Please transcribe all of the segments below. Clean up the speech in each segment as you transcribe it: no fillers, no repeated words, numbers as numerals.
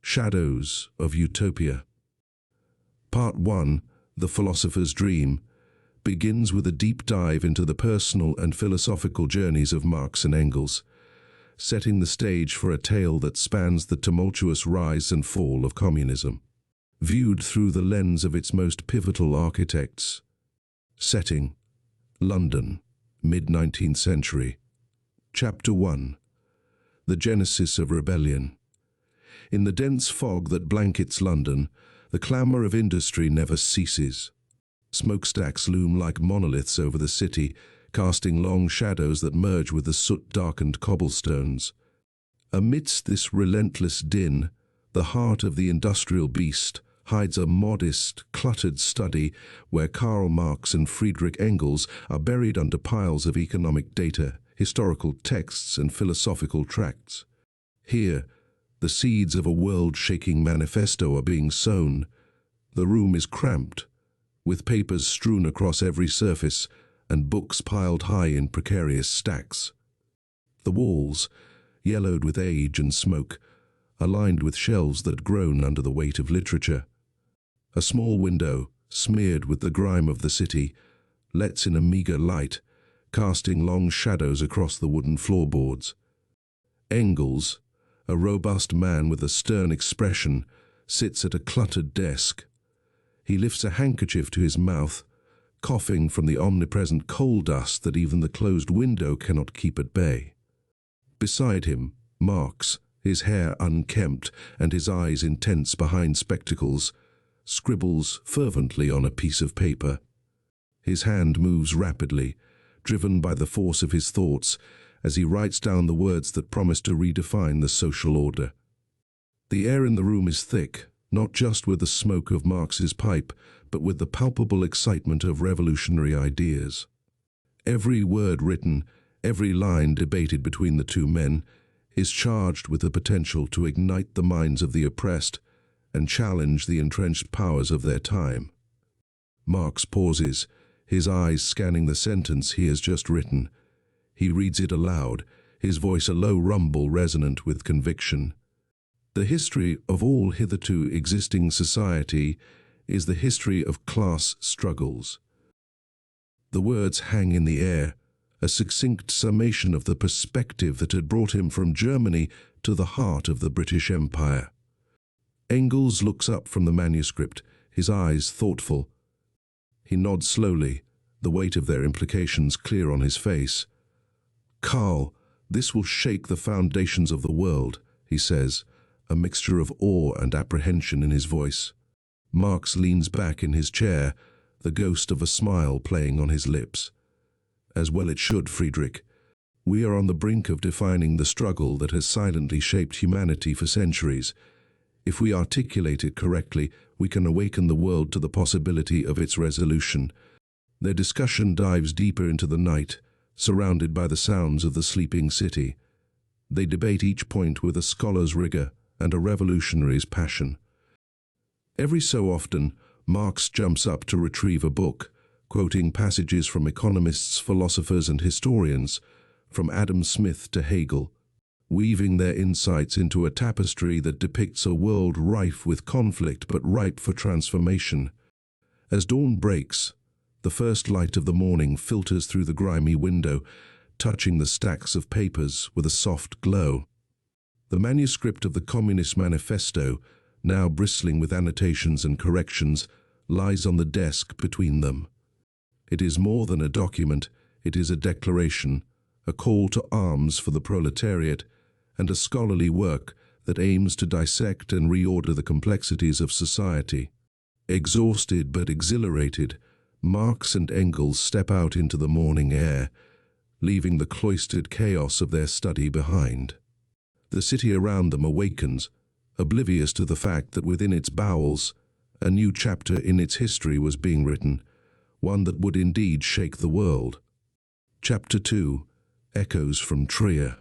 Shadows of Utopia. Part 1, The Philosopher's Dream, begins with a deep dive into the personal and philosophical journeys of Marx and Engels, setting the stage for a tale that spans the tumultuous rise and fall of communism, viewed through the lens of its most pivotal architects. Setting: London, mid-19th century. Chapter 1. The Genesis of Rebellion. In the dense fog that blankets London, the clamour of industry never ceases. Smokestacks loom like monoliths over the city, casting long shadows that merge with the soot-darkened cobblestones. Amidst this relentless din, the heart of the industrial beast hides a modest, cluttered study where Karl Marx and Friedrich Engels are buried under piles of economic data, historical texts, and philosophical tracts. Here, the seeds of a world-shaking manifesto are being sown. The room is cramped, with papers strewn across every surface and books piled high in precarious stacks. The walls, yellowed with age and smoke, are lined with shelves that groan under the weight of literature. A small window, smeared with the grime of the city, lets in a meagre light, casting long shadows across the wooden floorboards. Engels, a robust man with a stern expression, sits at a cluttered desk. He lifts a handkerchief to his mouth, coughing from the omnipresent coal dust that even the closed window cannot keep at bay. Beside him, Marx, his hair unkempt and his eyes intense behind spectacles, scribbles fervently on a piece of paper. His hand moves rapidly, driven by the force of his thoughts, as he writes down the words that promise to redefine the social order. The air in the room is thick, not just with the smoke of Marx's pipe, but with the palpable excitement of revolutionary ideas. Every word written, every line debated between the two men, is charged with the potential to ignite the minds of the oppressed and challenge the entrenched powers of their time. Marx pauses, his eyes scanning the sentence he has just written. He reads it aloud, his voice a low rumble resonant with conviction. The history of all hitherto existing society is the history of class struggles. The words hang in the air, a succinct summation of the perspective that had brought him from Germany to the heart of the British Empire. Engels looks up from the manuscript, his eyes thoughtful. He nods slowly, the weight of their implications clear on his face. "Karl, this will shake the foundations of the world," he says, a mixture of awe and apprehension in his voice. Marx leans back in his chair, the ghost of a smile playing on his lips. "As well it should, Friedrich. We are on the brink of defining the struggle that has silently shaped humanity for centuries. If we articulate it correctly, we can awaken the world to the possibility of its resolution." Their discussion dives deeper into the night, surrounded by the sounds of the sleeping city. They debate each point with a scholar's rigor and a revolutionary's passion. Every so often, Marx jumps up to retrieve a book, quoting passages from economists, philosophers, and historians, from Adam Smith to Hegel, weaving their insights into a tapestry that depicts a world rife with conflict but ripe for transformation. As dawn breaks, the first light of the morning filters through the grimy window, touching the stacks of papers with a soft glow. The manuscript of the Communist Manifesto, now bristling with annotations and corrections, lies on the desk between them. It is more than a document, it is a declaration, a call to arms for the proletariat, and a scholarly work that aims to dissect and reorder the complexities of society. Exhausted but exhilarated, Marx and Engels step out into the morning air, leaving the cloistered chaos of their study behind. The city around them awakens, oblivious to the fact that within its bowels, a new chapter in its history was being written, one that would indeed shake the world. Chapter 2. Echoes from Trier.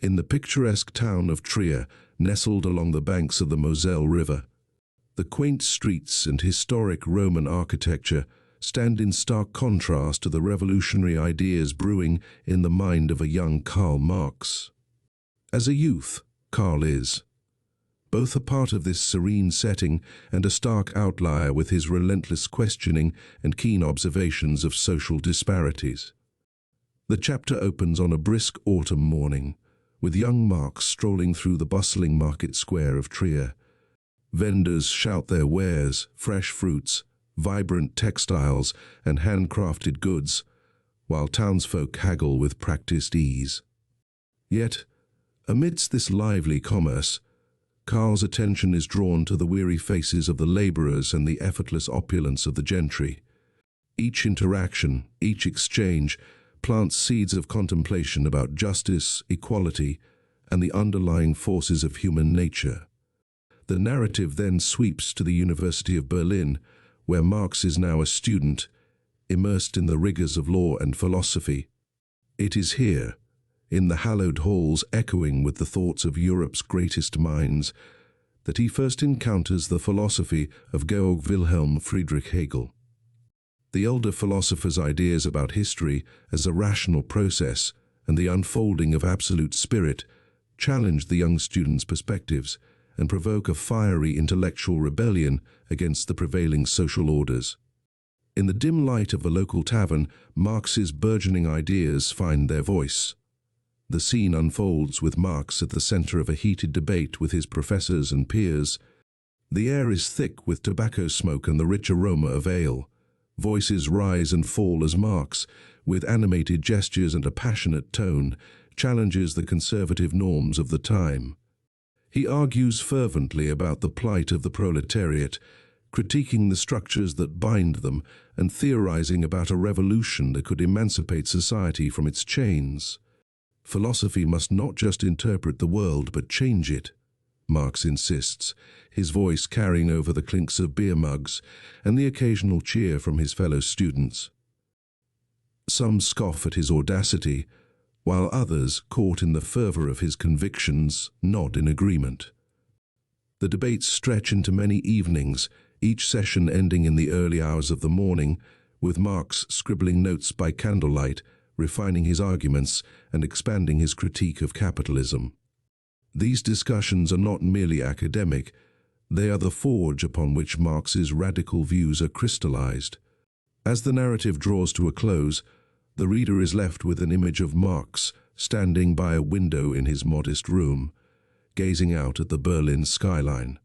In the picturesque town of Trier, nestled along the banks of the Moselle River, the quaint streets and historic Roman architecture stand in stark contrast to the revolutionary ideas brewing in the mind of a young Karl Marx. As a youth, Karl is Both are part of this serene setting and a stark outlier with his relentless questioning and keen observations of social disparities. The chapter opens on a brisk autumn morning, with young Marx strolling through the bustling market square of Trier. Vendors shout their wares, fresh fruits, vibrant textiles, and handcrafted goods, while townsfolk haggle with practiced ease. Yet, amidst this lively commerce, Karl's attention is drawn to the weary faces of the laborers and the effortless opulence of the gentry. Each interaction, each exchange, plants seeds of contemplation about justice, equality, and the underlying forces of human nature. The narrative then sweeps to the University of Berlin, where Marx is now a student, immersed in the rigors of law and philosophy. It is here, in the hallowed halls echoing with the thoughts of Europe's greatest minds, that he first encounters the philosophy of Georg Wilhelm Friedrich Hegel. The elder philosopher's ideas about history as a rational process and the unfolding of absolute spirit challenge the young student's perspectives and provoke a fiery intellectual rebellion against the prevailing social orders. In the dim light of a local tavern, Marx's burgeoning ideas find their voice. The scene unfolds with Marx at the center of a heated debate with his professors and peers. The air is thick with tobacco smoke and the rich aroma of ale. Voices rise and fall as Marx, with animated gestures and a passionate tone, challenges the conservative norms of the time. He argues fervently about the plight of the proletariat, critiquing the structures that bind them and theorizing about a revolution that could emancipate society from its chains. Philosophy must not just interpret the world but change it, Marx insists, his voice carrying over the clinks of beer mugs and the occasional cheer from his fellow students. Some scoff at his audacity, while others, caught in the fervor of his convictions, nod in agreement. The debates stretch into many evenings, each session ending in the early hours of the morning, with Marx scribbling notes by candlelight, refining his arguments and expanding his critique of capitalism. These discussions are not merely academic, they are the forge upon which Marx's radical views are crystallized. As the narrative draws to a close, the reader is left with an image of Marx standing by a window in his modest room, gazing out at the Berlin skyline.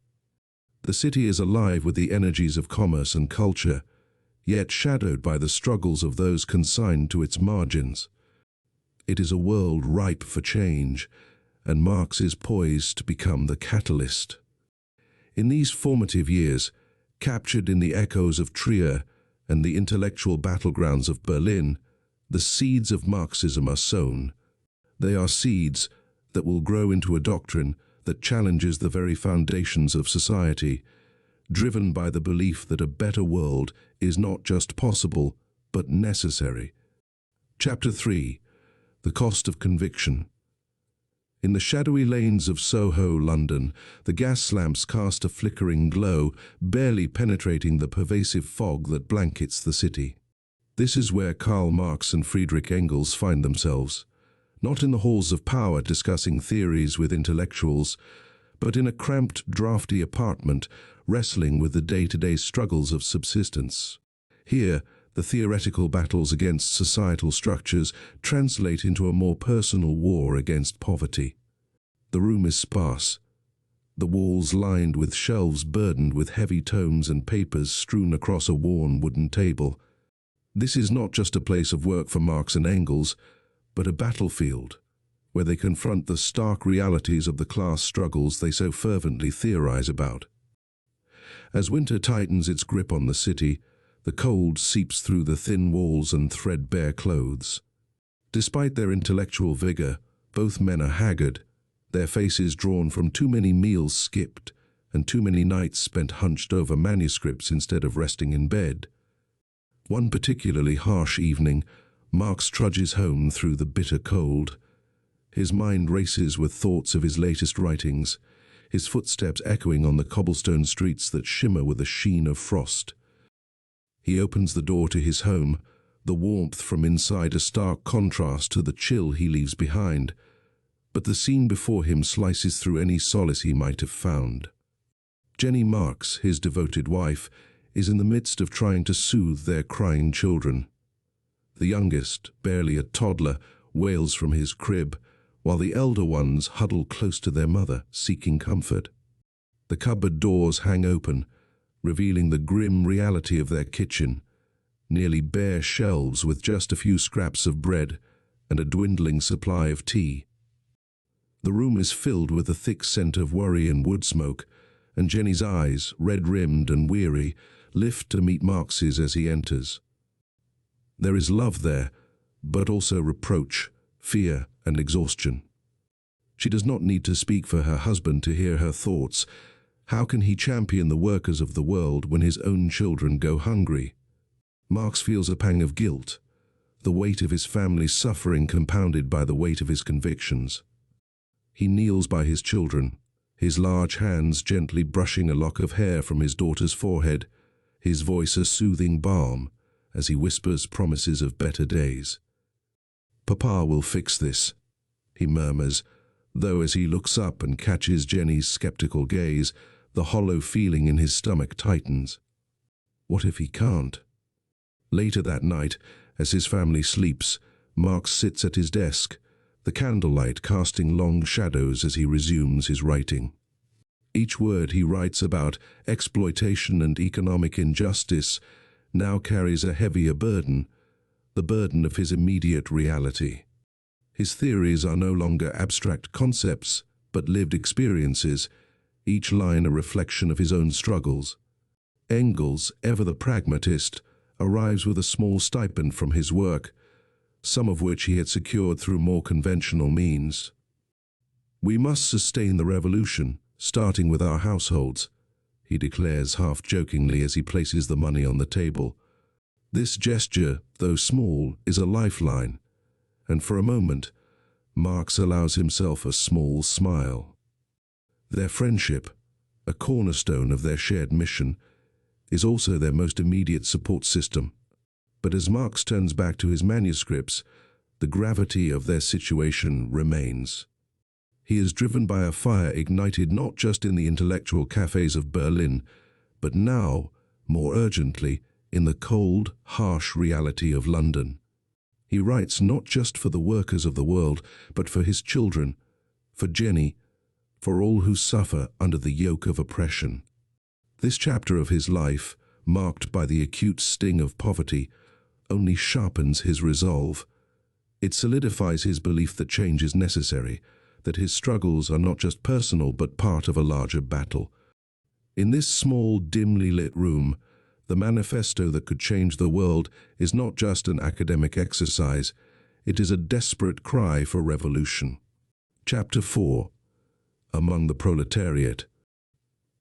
The city is alive with the energies of commerce and culture, yet shadowed by the struggles of those consigned to its margins. It is a world ripe for change, and Marx is poised to become the catalyst. In these formative years, captured in the echoes of Trier and the intellectual battlegrounds of Berlin, the seeds of Marxism are sown. They are seeds that will grow into a doctrine that challenges the very foundations of society, driven by the belief that a better world is not just possible, but necessary. Chapter 3. The Cost of Conviction. In the shadowy lanes of Soho, London, the gas lamps cast a flickering glow, barely penetrating the pervasive fog that blankets the city. This is where Karl Marx and Friedrich Engels find themselves, not in the halls of power discussing theories with intellectuals, but in a cramped, drafty apartment, wrestling with the day-to-day struggles of subsistence. Here, the theoretical battles against societal structures translate into a more personal war against poverty. The room is sparse, the walls lined with shelves burdened with heavy tomes and papers strewn across a worn wooden table. This is not just a place of work for Marx and Engels, but a battlefield, where they confront the stark realities of the class struggles they so fervently theorize about. As winter tightens its grip on the city, the cold seeps through the thin walls and threadbare clothes. Despite their intellectual vigor, both men are haggard, their faces drawn from too many meals skipped and too many nights spent hunched over manuscripts instead of resting in bed. One particularly harsh evening, Marx trudges home through the bitter cold. His mind races with thoughts of his latest writings, his footsteps echoing on the cobblestone streets that shimmer with a sheen of frost. He opens the door to his home, the warmth from inside a stark contrast to the chill he leaves behind. but the scene before him slices through any solace he might have found. Jenny Marx, his devoted wife, is in the midst of trying to soothe their crying children. The youngest, barely a toddler, wails from his crib, while the elder ones huddle close to their mother, seeking comfort. The cupboard doors hang open, revealing the grim reality of their kitchen, nearly bare shelves with just a few scraps of bread and a dwindling supply of tea. The room is filled with the thick scent of worry and wood smoke, and Jenny's eyes, red-rimmed and weary, lift to meet Marx's as he enters. There is love there, but also reproach, fear, and exhaustion. She does not need to speak for her husband to hear her thoughts. How can he champion the workers of the world when his own children go hungry? Marx feels a pang of guilt, the weight of his family's suffering compounded by the weight of his convictions. He kneels by his children, his large hands gently brushing a lock of hair from his daughter's forehead, his voice a soothing balm as he whispers promises of better days. "Papa will fix this," he murmurs, though as he looks up and catches Jenny's skeptical gaze, the hollow feeling in his stomach tightens. What if he can't? Later that night, as his family sleeps, Marx sits at his desk, the candlelight casting long shadows as he resumes his writing. Each word he writes about exploitation and economic injustice now carries a heavier burden, the burden of his immediate reality. His theories are no longer abstract concepts, but lived experiences, each line a reflection of his own struggles. Engels, ever the pragmatist, arrives with a small stipend from his work, some of which he had secured through more conventional means. "We must sustain the revolution, starting with our households," he declares half-jokingly as he places the money on the table. This gesture, though small, is a lifeline, and for a moment, Marx allows himself a small smile. Their friendship, a cornerstone of their shared mission, is also their most immediate support system. But as Marx turns back to his manuscripts, the gravity of their situation remains. He is driven by a fire ignited not just in the intellectual cafes of Berlin, but now, more urgently, in the cold, harsh reality of London. He writes not just for the workers of the world, but for his children, for Jenny, for all who suffer under the yoke of oppression. This chapter of his life, marked by the acute sting of poverty, only sharpens his resolve. It solidifies his belief that change is necessary, that his struggles are not just personal but part of a larger battle. In this small, dimly lit room, the manifesto that could change the world is not just an academic exercise, it is a desperate cry for revolution. Chapter 4. Among the Proletariat.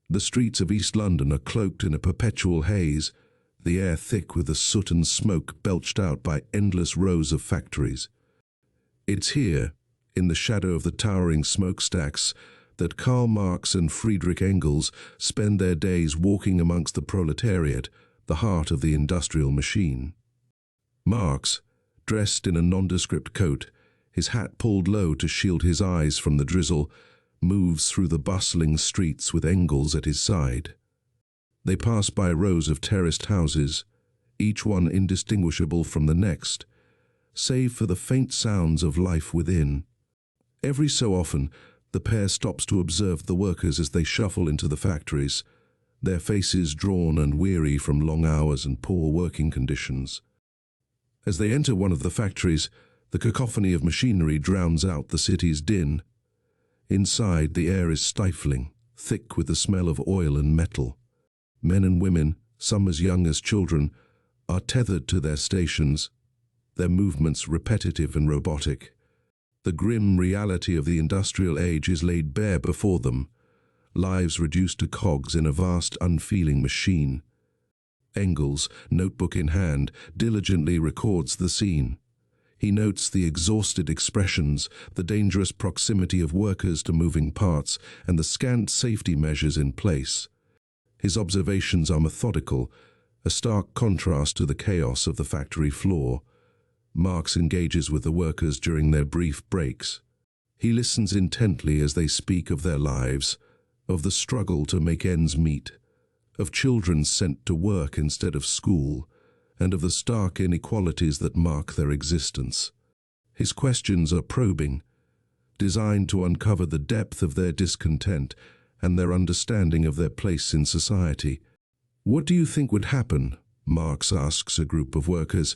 The streets of East London are cloaked in a perpetual haze, the air thick with the soot and smoke belched out by endless rows of factories. It's here, in the shadow of the towering smokestacks, that Karl Marx and Friedrich Engels spend their days walking amongst the proletariat, the heart of the industrial machine. Marx, dressed in a nondescript coat, his hat pulled low to shield his eyes from the drizzle, moves through the bustling streets with Engels at his side. They pass by rows of terraced houses, each one indistinguishable from the next, save for the faint sounds of life within. Every so often, the pair stops to observe the workers as they shuffle into the factories, their faces drawn and weary from long hours and poor working conditions. As they enter one of the factories, the cacophony of machinery drowns out the city's din. Inside, the air is stifling, thick with the smell of oil and metal. Men and women, some as young as children, are tethered to their stations, their movements repetitive and robotic. The grim reality of the industrial age is laid bare before them, lives reduced to cogs in a vast, unfeeling machine. Engels, notebook in hand, diligently records the scene. He notes the exhausted expressions, the dangerous proximity of workers to moving parts, and the scant safety measures in place. His observations are methodical, a stark contrast to the chaos of the factory floor. Marx engages with the workers during their brief breaks. He listens intently as they speak of their lives, of the struggle to make ends meet, of children sent to work instead of school, and of the stark inequalities that mark their existence. His questions are probing, designed to uncover the depth of their discontent and their understanding of their place in society. "What do you think would happen," Marx asks a group of workers,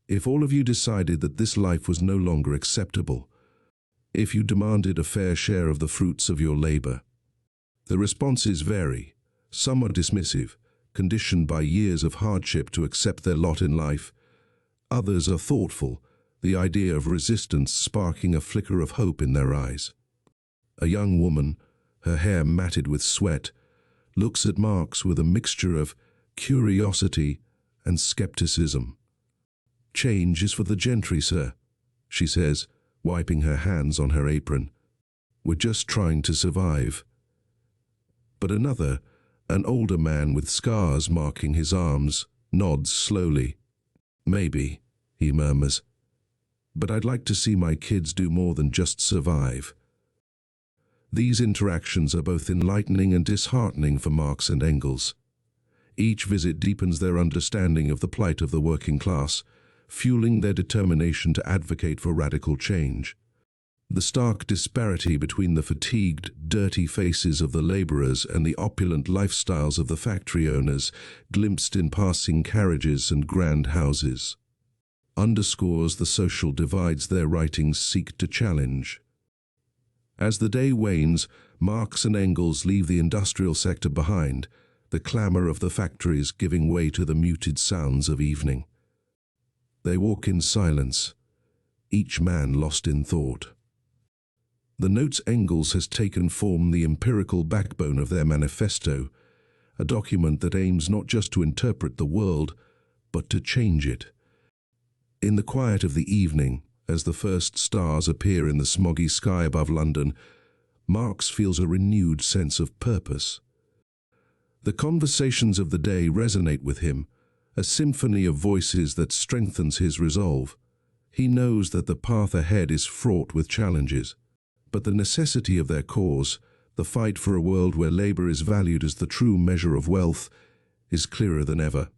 "if all of you decided that this life was no longer acceptable? If you demanded a fair share of the fruits of your labor?" The responses vary. Some are dismissive, conditioned by years of hardship to accept their lot in life. Others are thoughtful, the idea of resistance sparking a flicker of hope in their eyes. A young woman, her hair matted with sweat, looks at Marx with a mixture of curiosity and skepticism. "Change is for the gentry, sir," she says, wiping her hands on her apron. "We're just trying to survive." But another, an older man with scars marking his arms, nods slowly. "Maybe," he murmurs, "but I'd like to see my kids do more than just survive." These interactions are both enlightening and disheartening for Marx and Engels. Each visit deepens their understanding of the plight of the working class, fueling their determination to advocate for radical change. The stark disparity between the fatigued, dirty faces of the laborers and the opulent lifestyles of the factory owners, glimpsed in passing carriages and grand houses, underscores the social divides their writings seek to challenge. As the day wanes, Marx and Engels leave the industrial sector behind, the clamor of the factories giving way to the muted sounds of evening. They walk in silence, each man lost in thought. The notes Engels has taken form the empirical backbone of their manifesto, a document that aims not just to interpret the world, but to change it. In the quiet of the evening, as the first stars appear in the smoggy sky above London, Marx feels a renewed sense of purpose. The conversations of the day resonate with him, a symphony of voices that strengthens his resolve. He knows that the path ahead is fraught with challenges, but the necessity of their cause, the fight for a world where labor is valued as the true measure of wealth, is clearer than ever.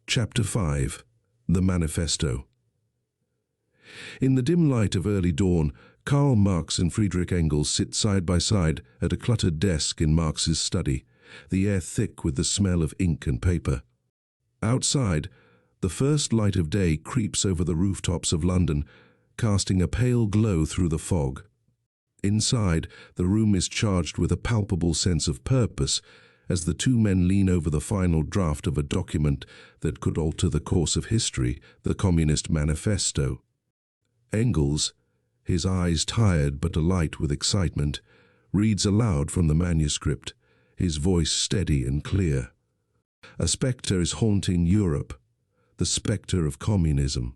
Chapter 5. The Manifesto. In the dim light of early dawn, Karl Marx and Friedrich Engels sit side by side at a cluttered desk in Marx's study, the air thick with the smell of ink and paper. Outside, the first light of day creeps over the rooftops of London, casting a pale glow through the fog. Inside, the room is charged with a palpable sense of purpose as the two men lean over the final draft of a document that could alter the course of history, the Communist Manifesto. Engels, his eyes tired but alight with excitement, reads aloud from the manuscript, his voice steady and clear. A spectre is haunting Europe, the spectre of communism.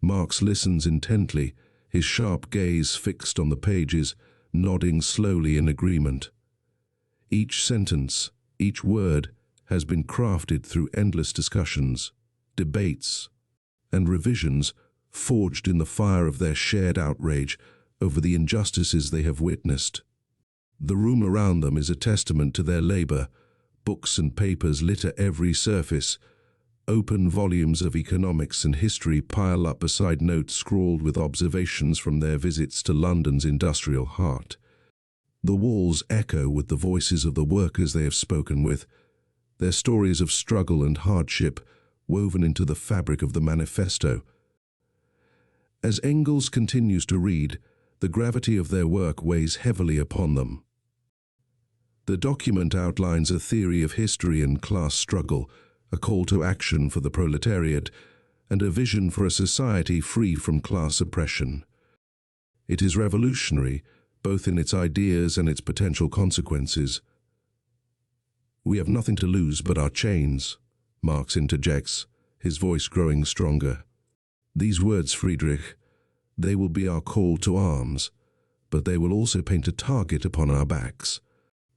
Marx listens intently, his sharp gaze fixed on the pages, nodding slowly in agreement. Each sentence, each word, has been crafted through endless discussions, debates, and revisions forged in the fire of their shared outrage over the injustices they have witnessed. The room around them is a testament to their labor. Books and papers litter every surface. Open volumes of economics and history pile up beside notes scrawled with observations from their visits to London's industrial heart. The walls echo with the voices of the workers they have spoken with, their stories of struggle and hardship woven into the fabric of the manifesto. As Engels continues to read, the gravity of their work weighs heavily upon them. The document outlines a theory of history and class struggle, a call to action for the proletariat, and a vision for a society free from class oppression. It is revolutionary, both in its ideas and its potential consequences. "We have nothing to lose but our chains," Marx interjects, his voice growing stronger. "These words, Friedrich, they will be our call to arms, but they will also paint a target upon our backs."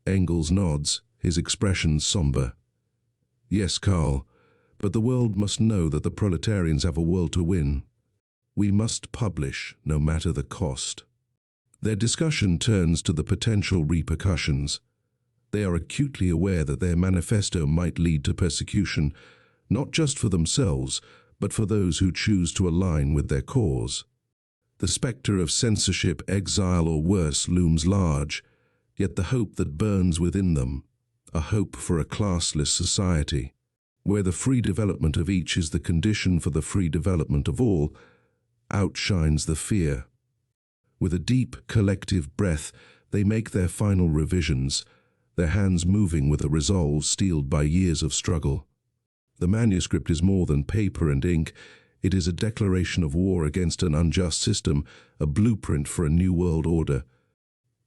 Engels nods, his expression somber. "Yes, Karl, but the world must know that the proletarians have a world to win. We must publish, no matter the cost." Their discussion turns to the potential repercussions. They are acutely aware that their manifesto might lead to persecution, not just for themselves, but for those who choose to align with their cause. The spectre of censorship, exile, or worse looms large, yet the hope that burns within them, a hope for a classless society, where the free development of each is the condition for the free development of all, outshines the fear. With a deep, collective breath, they make their final revisions, their hands moving with a resolve steeled by years of struggle. The manuscript is more than paper and ink. It is a declaration of war against an unjust system, a blueprint for a new world order.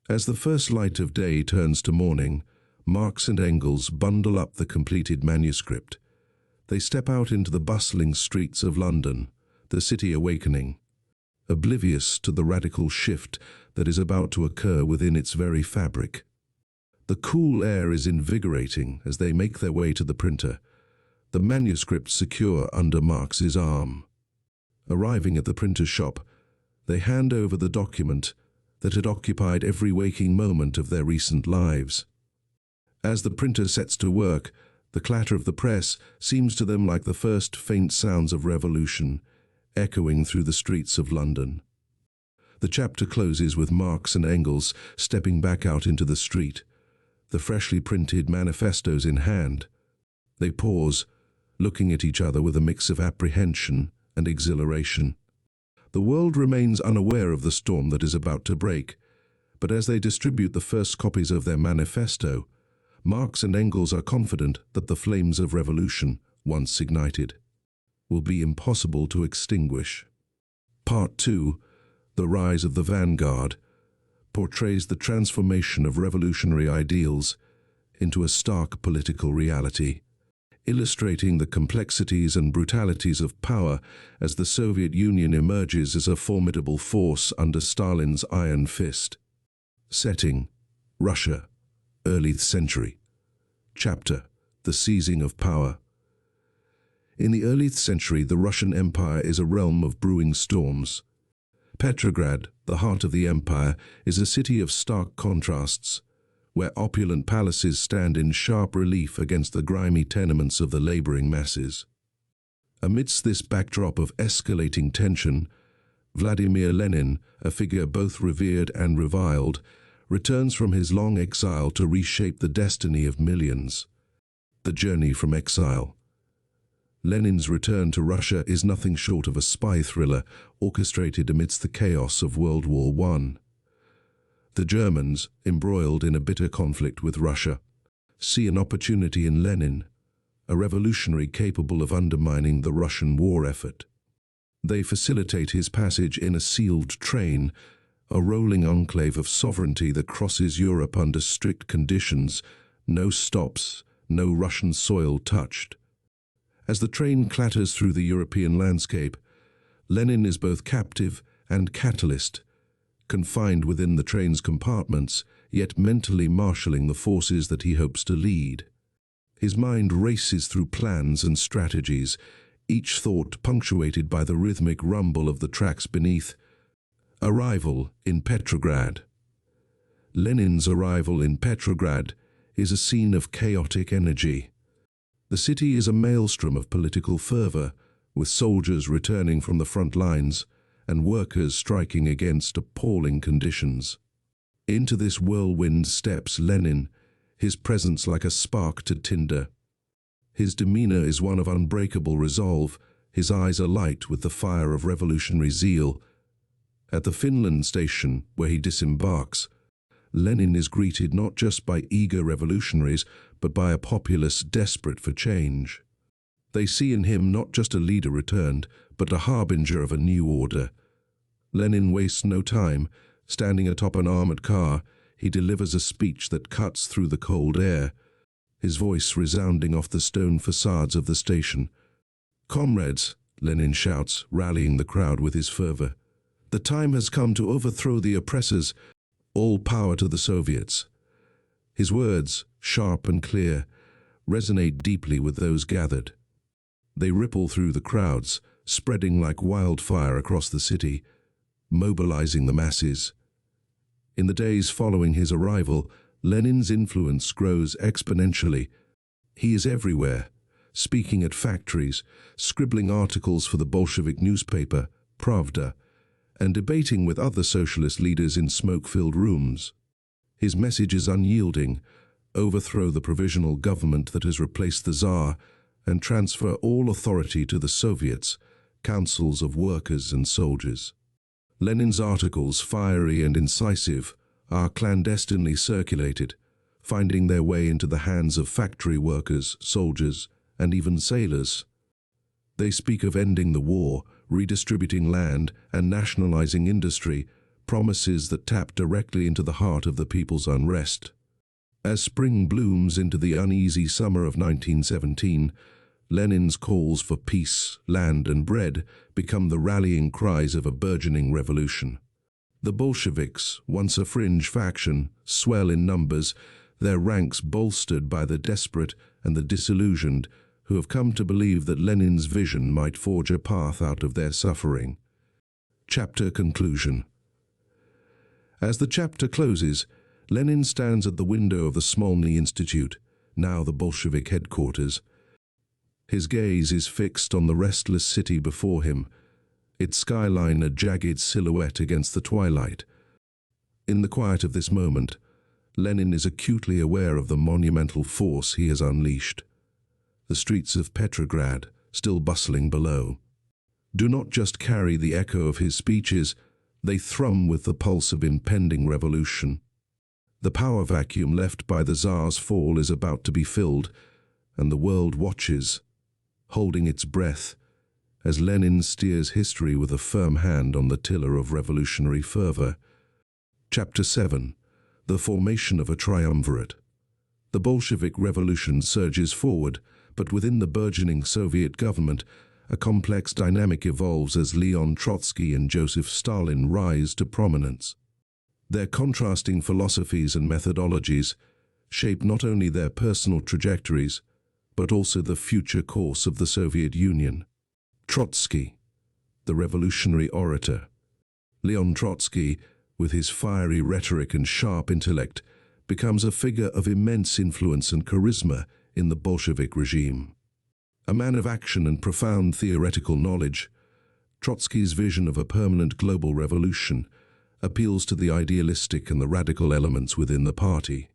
As the first light of day turns to morning, Marx and Engels bundle up the completed manuscript. They step out into the bustling streets of London, the city awakening, oblivious to the radical shift that is about to occur within its very fabric. The cool air is invigorating as they make their way to the printer, the manuscript secure under Marx's arm. Arriving at the printer's shop, they hand over the document that had occupied every waking moment of their recent lives. As the printer sets to work, the clatter of the press seems to them like the first faint sounds of revolution, echoing through the streets of London. The chapter closes with Marx and Engels stepping back out into the street, the freshly printed manifestos in hand. They pause, looking at each other with a mix of apprehension and exhilaration. The world remains unaware of the storm that is about to break, but as they distribute the first copies of their manifesto, Marx and Engels are confident that the flames of revolution, once ignited, will be impossible to extinguish. Part 2, The Rise of the Vanguard, portrays the transformation of revolutionary ideals into a stark political reality, illustrating the complexities and brutalities of power as the Soviet Union emerges as a formidable force under Stalin's iron fist. Setting: Russia, early century. Chapter: The Seizing of Power. In the early century, the Russian Empire is a realm of brewing storms. Petrograd, the heart of the empire, is a city of stark contrasts, where opulent palaces stand in sharp relief against the grimy tenements of the laboring masses. Amidst this backdrop of escalating tension, Vladimir Lenin, a figure both revered and reviled, returns from his long exile to reshape the destiny of millions. The Journey from Exile. Lenin's return to Russia is nothing short of a spy thriller orchestrated amidst the chaos of World War I. The Germans, embroiled in a bitter conflict with Russia, see an opportunity in Lenin, a revolutionary capable of undermining the Russian war effort. They facilitate his passage in a sealed train, a rolling enclave of sovereignty that crosses Europe under strict conditions, no stops, no Russian soil touched. As the train clatters through the European landscape, Lenin is both captive and catalyst, confined within the train's compartments, yet mentally marshalling the forces that he hopes to lead. His mind races through plans and strategies, each thought punctuated by the rhythmic rumble of the tracks beneath. Arrival in Petrograd. Lenin's arrival in Petrograd is a scene of chaotic energy. The city is a maelstrom of political fervor, with soldiers returning from the front lines and workers striking against appalling conditions. Into this whirlwind steps Lenin, his presence like a spark to tinder. His demeanor is one of unbreakable resolve, his eyes alight with the fire of revolutionary zeal. At the Finland station, where he disembarks, Lenin is greeted not just by eager revolutionaries, but by a populace desperate for change. They see in him not just a leader returned, but a harbinger of a new order. Lenin wastes no time. Standing atop an armored car, he delivers a speech that cuts through the cold air, his voice resounding off the stone facades of the station. "Comrades," Lenin shouts, rallying the crowd with his fervor, "the time has come to overthrow the oppressors. All power to the Soviets." His words, sharp and clear, resonate deeply with those gathered. They ripple through the crowds, spreading like wildfire across the city, mobilizing the masses. In the days following his arrival, Lenin's influence grows exponentially. He is everywhere, speaking at factories, scribbling articles for the Bolshevik newspaper, Pravda, and debating with other socialist leaders in smoke-filled rooms. His message is unyielding: overthrow the provisional government that has replaced the Tsar and transfer all authority to the Soviets, councils of workers and soldiers. Lenin's articles, fiery and incisive, are clandestinely circulated, finding their way into the hands of factory workers, soldiers, and even sailors. They speak of ending the war, redistributing land, and nationalizing industry, promises that tap directly into the heart of the people's unrest. As spring blooms into the uneasy summer of 1917, Lenin's calls for peace, land, and bread become the rallying cries of a burgeoning revolution. The Bolsheviks, once a fringe faction, swell in numbers, their ranks bolstered by the desperate and the disillusioned, who have come to believe that Lenin's vision might forge a path out of their suffering. Chapter Conclusion. As the chapter closes, Lenin stands at the window of the Smolny Institute, now the Bolshevik headquarters. His gaze is fixed on the restless city before him, its skyline a jagged silhouette against the twilight. In the quiet of this moment, Lenin is acutely aware of the monumental force he has unleashed. The streets of Petrograd, still bustling below, do not just carry the echo of his speeches, they thrum with the pulse of impending revolution. The power vacuum left by the Tsar's fall is about to be filled, and the world watches, holding its breath, as Lenin steers history with a firm hand on the tiller of revolutionary fervor. Chapter 7. The Formation of a Triumvirate. The Bolshevik Revolution surges forward, but within the burgeoning Soviet government, a complex dynamic evolves as Leon Trotsky and Joseph Stalin rise to prominence. Their contrasting philosophies and methodologies shape not only their personal trajectories, but also the future course of the Soviet Union. Trotsky, the revolutionary orator. Leon Trotsky, with his fiery rhetoric and sharp intellect, becomes a figure of immense influence and charisma in the Bolshevik regime. A man of action and profound theoretical knowledge, Trotsky's vision of a permanent global revolution appeals to the idealistic and the radical elements within the party.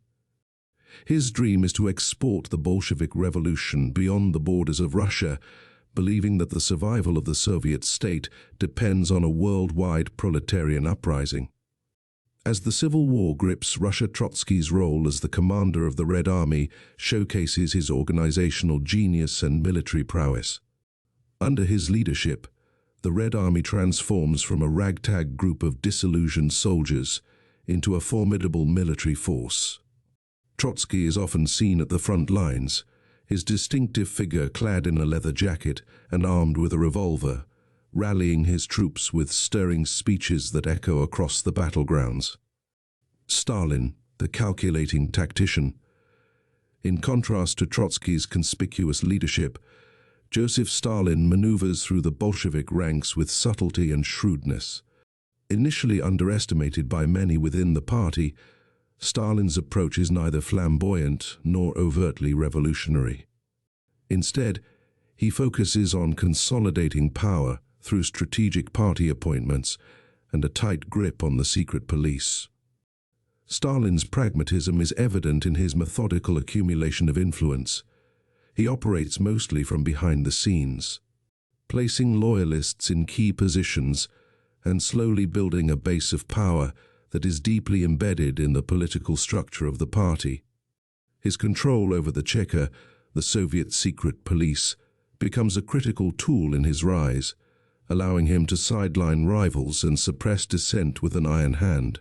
His dream is to export the Bolshevik revolution beyond the borders of Russia, believing that the survival of the Soviet state depends on a worldwide proletarian uprising. As the Civil War grips Russia, Trotsky's role as the commander of the Red Army showcases his organizational genius and military prowess. Under his leadership, the Red Army transforms from a ragtag group of disillusioned soldiers into a formidable military force. Trotsky is often seen at the front lines, his distinctive figure clad in a leather jacket and armed with a revolver, rallying his troops with stirring speeches that echo across the battlegrounds. Stalin, the calculating tactician. In contrast to Trotsky's conspicuous leadership, Joseph Stalin maneuvers through the Bolshevik ranks with subtlety and shrewdness. Initially underestimated by many within the party, Stalin's approach is neither flamboyant nor overtly revolutionary. Instead, he focuses on consolidating power through strategic party appointments and a tight grip on the secret police. Stalin's pragmatism is evident in his methodical accumulation of influence. He operates mostly from behind the scenes, placing loyalists in key positions and slowly building a base of power that is deeply embedded in the political structure of the party. His control over the Cheka, the Soviet secret police, becomes a critical tool in his rise, allowing him to sideline rivals and suppress dissent with an iron hand.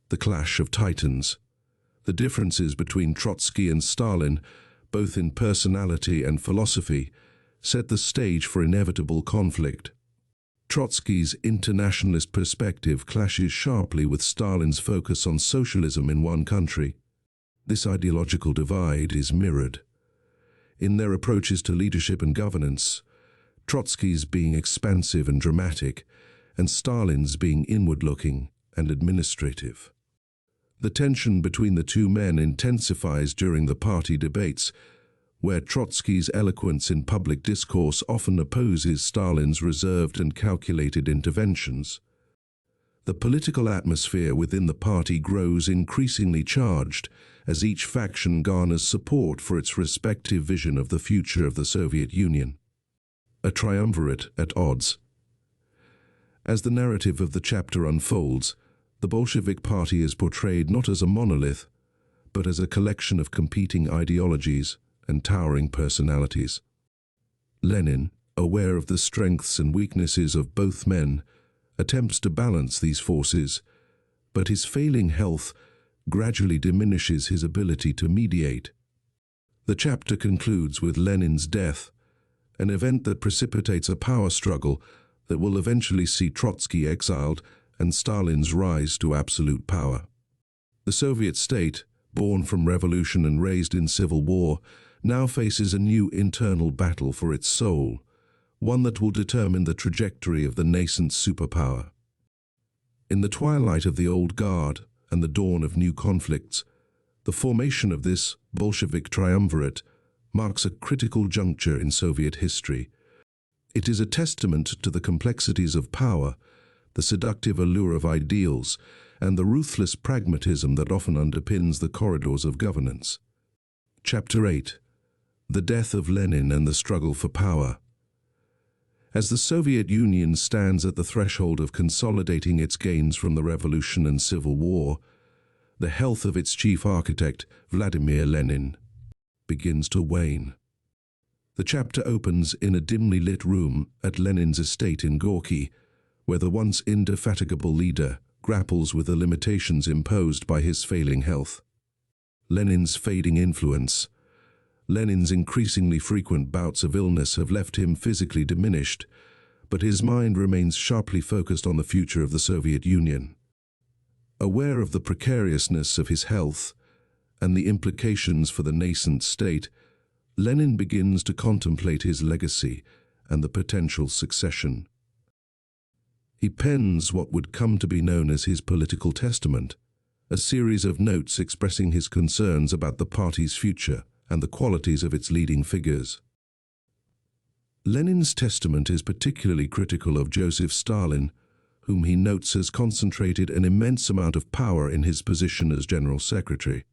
The clash of titans. The differences between Trotsky and Stalin, both in personality and philosophy, set the stage for inevitable conflict. Trotsky's internationalist perspective clashes sharply with Stalin's focus on socialism in one country. This ideological divide is mirrored. In their approaches to leadership and governance, Trotsky's being expansive and dramatic, and Stalin's being inward-looking and administrative. The tension between the two men intensifies during the party debates, where Trotsky's eloquence in public discourse often opposes Stalin's reserved and calculated interventions. The political atmosphere within the party grows increasingly charged as each faction garners support for its respective vision of the future of the Soviet Union. A triumvirate at odds. As the narrative of the chapter unfolds, the Bolshevik Party is portrayed not as a monolith, but as a collection of competing ideologies and towering personalities. Lenin, aware of the strengths and weaknesses of both men, attempts to balance these forces, but his failing health gradually diminishes his ability to mediate. The chapter concludes with Lenin's death, an event that precipitates a power struggle that will eventually see Trotsky exiled and Stalin's rise to absolute power. The Soviet state, born from revolution and raised in civil war, now faces a new internal battle for its soul, one that will determine the trajectory of the nascent superpower. In the twilight of the old guard and the dawn of new conflicts, the formation of this Bolshevik triumvirate marks a critical juncture in Soviet history. It is a testament to the complexities of power, the seductive allure of ideals, and the ruthless pragmatism that often underpins the corridors of governance. Chapter 8. The Death of Lenin and the Struggle for Power. As the Soviet Union stands at the threshold of consolidating its gains from the revolution and civil war, the health of its chief architect, Vladimir Lenin, begins to wane. The chapter opens in a dimly lit room at Lenin's estate in Gorky, where the once indefatigable leader grapples with the limitations imposed by his failing health. Lenin's fading influence. Lenin's increasingly frequent bouts of illness have left him physically diminished, but his mind remains sharply focused on the future of the Soviet Union. Aware of the precariousness of his health and the implications for the nascent state, Lenin begins to contemplate his legacy and the potential succession. He pens what would come to be known as his political testament, a series of notes expressing his concerns about the party's future and the qualities of its leading figures. Lenin's testament is particularly critical of Joseph Stalin, whom he notes has concentrated an immense amount of power in his position as General Secretary.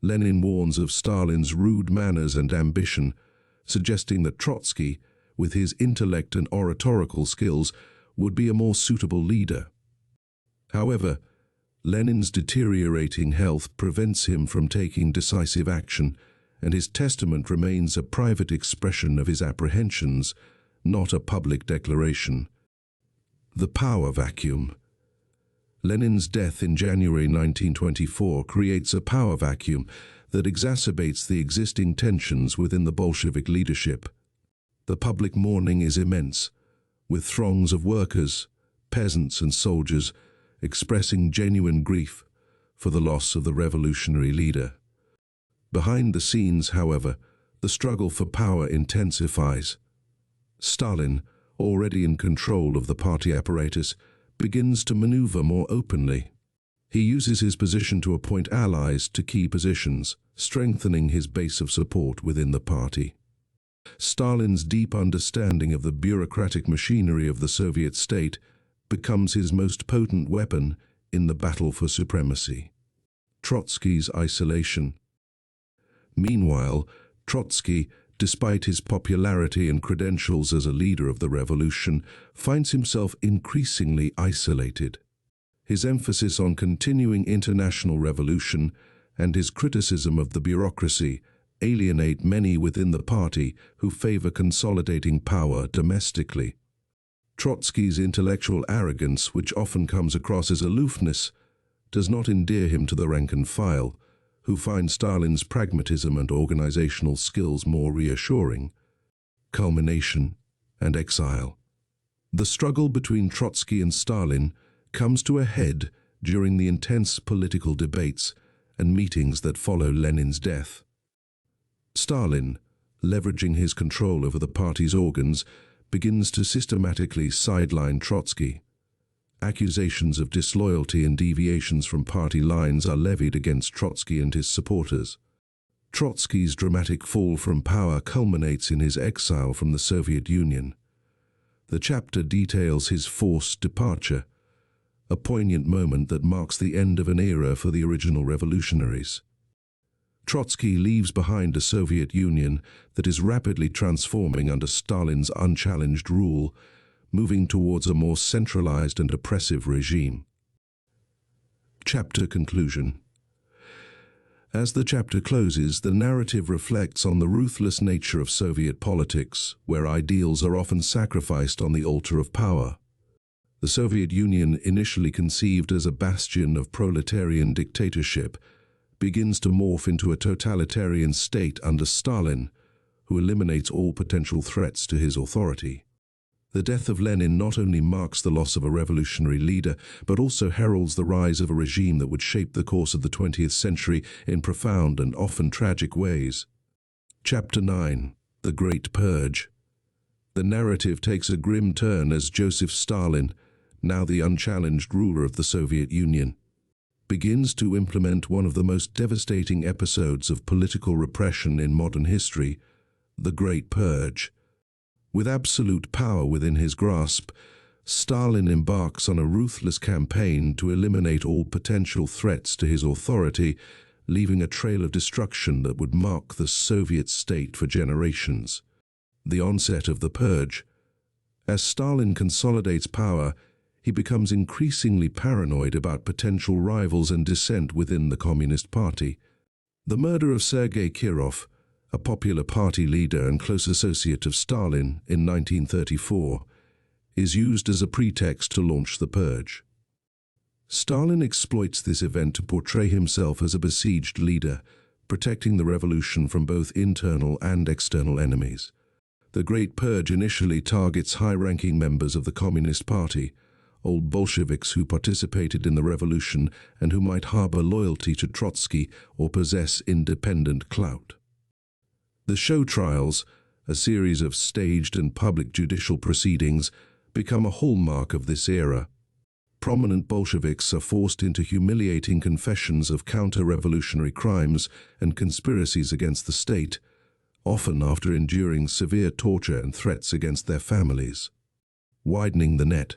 Lenin warns of Stalin's rude manners and ambition, suggesting that Trotsky, with his intellect and oratorical skills, would be a more suitable leader. However, Lenin's deteriorating health prevents him from taking decisive action, and his testament remains a private expression of his apprehensions, not a public declaration. The power vacuum. Lenin's death in January 1924 creates a power vacuum that exacerbates the existing tensions within the Bolshevik leadership. The public mourning is immense, with throngs of workers, peasants and soldiers expressing genuine grief for the loss of the revolutionary leader. Behind the scenes, however, the struggle for power intensifies. Stalin, already in control of the party apparatus, begins to maneuver more openly. He uses his position to appoint allies to key positions, strengthening his base of support within the party. Stalin's deep understanding of the bureaucratic machinery of the Soviet state becomes his most potent weapon in the battle for supremacy. Trotsky's isolation. Meanwhile, Trotsky, despite his popularity and credentials as a leader of the revolution, finds himself increasingly isolated. His emphasis on continuing international revolution and his criticism of the bureaucracy alienate many within the party who favor consolidating power domestically. Trotsky's intellectual arrogance, which often comes across as aloofness, does not endear him to the rank and file, who find Stalin's pragmatism and organizational skills more reassuring. Culmination and exile. The struggle between Trotsky and Stalin comes to a head during the intense political debates and meetings that follow Lenin's death. Stalin, leveraging his control over the party's organs, begins to systematically sideline Trotsky. Accusations of disloyalty and deviations from party lines are levied against Trotsky and his supporters. Trotsky's dramatic fall from power culminates in his exile from the Soviet Union. The chapter details his forced departure, a poignant moment that marks the end of an era for the original revolutionaries. Trotsky leaves behind a Soviet Union that is rapidly transforming under Stalin's unchallenged rule, moving towards a more centralized and oppressive regime. Chapter conclusion. As the chapter closes, the narrative reflects on the ruthless nature of Soviet politics, where ideals are often sacrificed on the altar of power. The Soviet Union, initially conceived as a bastion of proletarian dictatorship, begins to morph into a totalitarian state under Stalin, who eliminates all potential threats to his authority. The death of Lenin not only marks the loss of a revolutionary leader, but also heralds the rise of a regime that would shape the course of the 20th century in profound and often tragic ways. Chapter 9. The Great Purge. The narrative takes a grim turn as Joseph Stalin, now the unchallenged ruler of the Soviet Union, begins to implement one of the most devastating episodes of political repression in modern history, the Great Purge. With absolute power within his grasp, Stalin embarks on a ruthless campaign to eliminate all potential threats to his authority, leaving a trail of destruction that would mark the Soviet state for generations. The onset of the purge. As Stalin consolidates power, he becomes increasingly paranoid about potential rivals and dissent within the Communist Party. The murder of Sergei Kirov, a popular party leader and close associate of Stalin, in 1934, is used as a pretext to launch the purge. Stalin exploits this event to portray himself as a besieged leader, protecting the revolution from both internal and external enemies. The Great Purge initially targets high-ranking members of the Communist Party, old Bolsheviks who participated in the revolution and who might harbor loyalty to Trotsky or possess independent clout. The show trials, a series of staged and public judicial proceedings, become a hallmark of this era. Prominent Bolsheviks are forced into humiliating confessions of counter-revolutionary crimes and conspiracies against the state, often after enduring severe torture and threats against their families. Widening the net.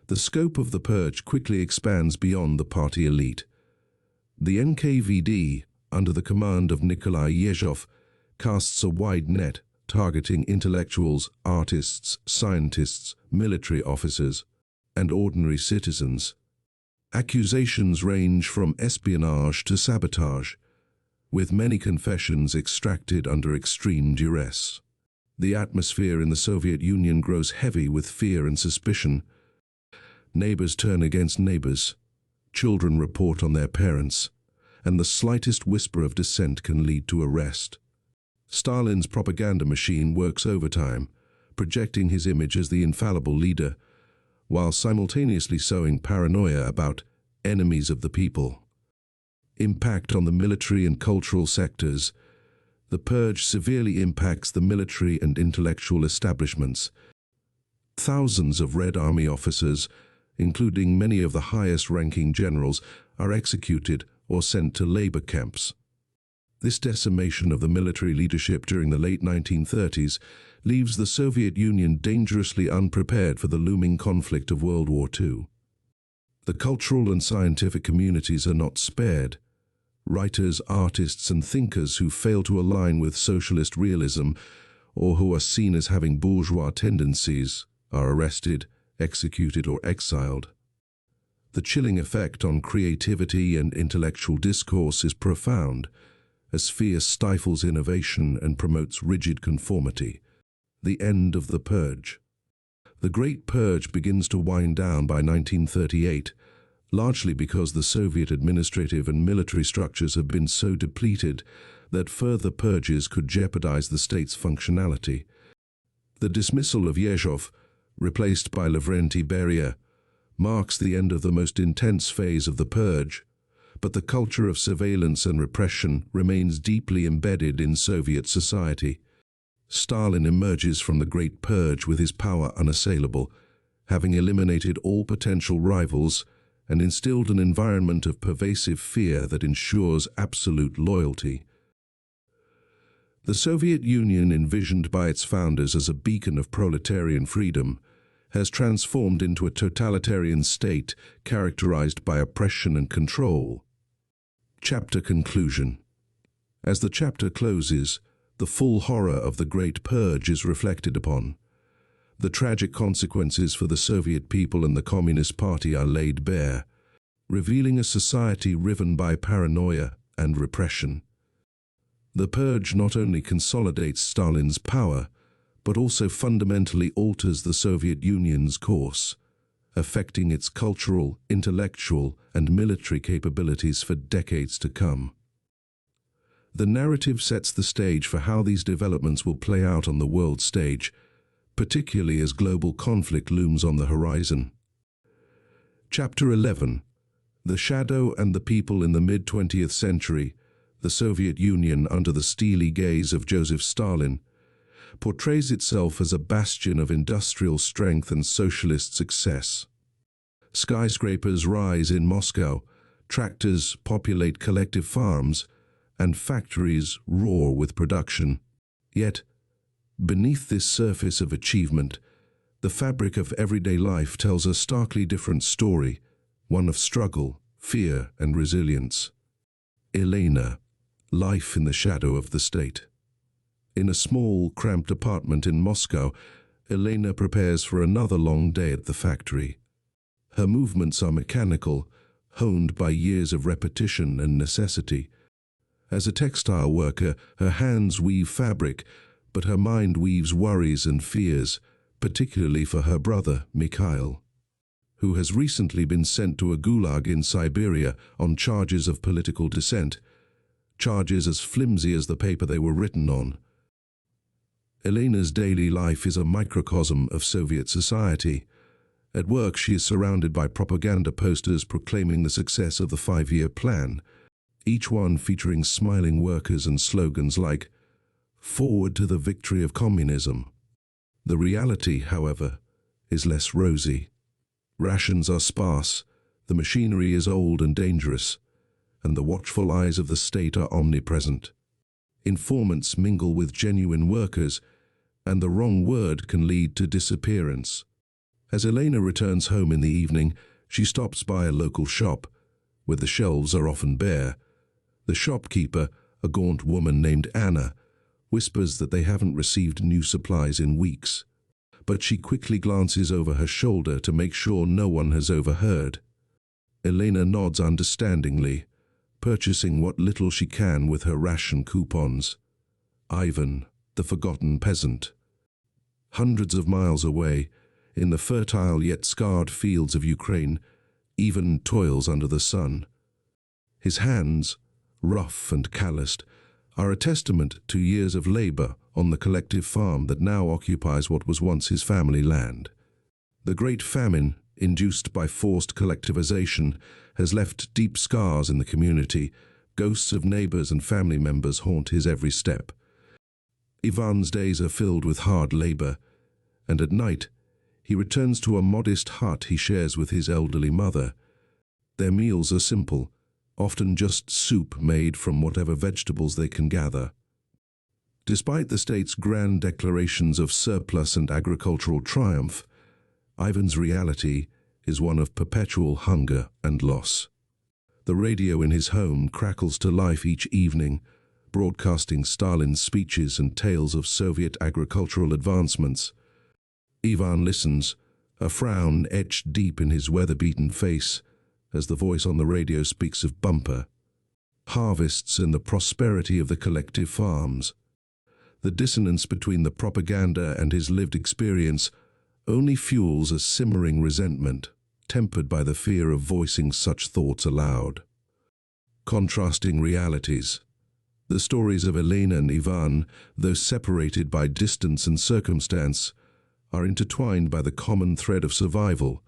The scope of the purge quickly expands beyond the party elite. The NKVD, under the command of Nikolai Yezhov, casts a wide net, targeting intellectuals, artists, scientists, military officers, and ordinary citizens. Accusations range from espionage to sabotage, with many confessions extracted under extreme duress. The atmosphere in the Soviet Union grows heavy with fear and suspicion. Neighbors turn against neighbors, children report on their parents, and the slightest whisper of dissent can lead to arrest. Stalin's propaganda machine works overtime, projecting his image as the infallible leader, while simultaneously sowing paranoia about enemies of the people. Impact on the military and cultural sectors. The purge severely impacts the military and intellectual establishments. Thousands of Red Army officers, including many of the highest-ranking generals, are executed or sent to labor camps. This decimation of the military leadership during the late 1930s leaves the Soviet Union dangerously unprepared for the looming conflict of World War II. The cultural and scientific communities are not spared. Writers, artists, and thinkers who fail to align with socialist realism or who are seen as having bourgeois tendencies are arrested, executed, or exiled. The chilling effect on creativity and intellectual discourse is profound, as fear stifles innovation and promotes rigid conformity. The end of the purge. The Great Purge begins to wind down by 1938, largely because the Soviet administrative and military structures have been so depleted that further purges could jeopardize the state's functionality. The dismissal of Yezhov, replaced by Lavrenti Beria, marks the end of the most intense phase of the purge, but the culture of surveillance and repression remains deeply embedded in Soviet society. Stalin emerges from the Great Purge with his power unassailable, having eliminated all potential rivals and instilled an environment of pervasive fear that ensures absolute loyalty. The Soviet Union, envisioned by its founders as a beacon of proletarian freedom, has transformed into a totalitarian state characterized by oppression and control. Chapter conclusion. As the chapter closes, the full horror of the Great Purge is reflected upon. The tragic consequences for the Soviet people and the Communist Party are laid bare, revealing a society riven by paranoia and repression. The purge not only consolidates Stalin's power, but also fundamentally alters the Soviet Union's course, affecting its cultural, intellectual, and military capabilities for decades to come. The narrative sets the stage for how these developments will play out on the world stage, particularly as global conflict looms on the horizon. Chapter 11. The Shadow and the People in the Mid-20th Century, the Soviet Union under the steely gaze of Joseph Stalin, portrays itself as a bastion of industrial strength and socialist success. Skyscrapers rise in Moscow, tractors populate collective farms, and factories roar with production. Yet, beneath this surface of achievement, the fabric of everyday life tells a starkly different story, one of struggle, fear, and resilience. Elena, life in the shadow of the state. In a small, cramped apartment in Moscow, Elena prepares for another long day at the factory. Her movements are mechanical, honed by years of repetition and necessity. As a textile worker, her hands weave fabric, but her mind weaves worries and fears, particularly for her brother, Mikhail, who has recently been sent to a gulag in Siberia on charges of political dissent, charges as flimsy as the paper they were written on. Elena's daily life is a microcosm of Soviet society. At work, she is surrounded by propaganda posters proclaiming the success of the 5-year plan, each one featuring smiling workers and slogans like, "Forward to the victory of communism." The reality, however, is less rosy. Rations are sparse, the machinery is old and dangerous, and the watchful eyes of the state are omnipresent. Informants mingle with genuine workers, and the wrong word can lead to disappearance. As Elena returns home in the evening, she stops by a local shop, where the shelves are often bare. The shopkeeper, a gaunt woman named Anna, whispers that they haven't received new supplies in weeks, but she quickly glances over her shoulder to make sure no one has overheard. Elena nods understandingly, purchasing what little she can with her ration coupons. Ivan, the forgotten peasant. Hundreds of miles away, in the fertile yet scarred fields of Ukraine, Ivan toils under the sun. His hands, rough and calloused, are a testament to years of labor on the collective farm that now occupies what was once his family land. The Great Famine, induced by forced collectivization, has left deep scars in the community. Ghosts of neighbors and family members haunt his every step. Ivan's days are filled with hard labor, and at night, he returns to a modest hut he shares with his elderly mother. Their meals are simple, often just soup made from whatever vegetables they can gather. Despite the state's grand declarations of surplus and agricultural triumph, Ivan's reality is one of perpetual hunger and loss. The radio in his home crackles to life each evening, broadcasting Stalin's speeches and tales of Soviet agricultural advancements. Ivan listens, a frown etched deep in his weather-beaten face, as the voice on the radio speaks of bumper harvests and the prosperity of the collective farms. The dissonance between the propaganda and his lived experience only fuels a simmering resentment, tempered by the fear of voicing such thoughts aloud. Contrasting realities. The stories of Elena and Ivan, though separated by distance and circumstance, are intertwined by the common thread of survival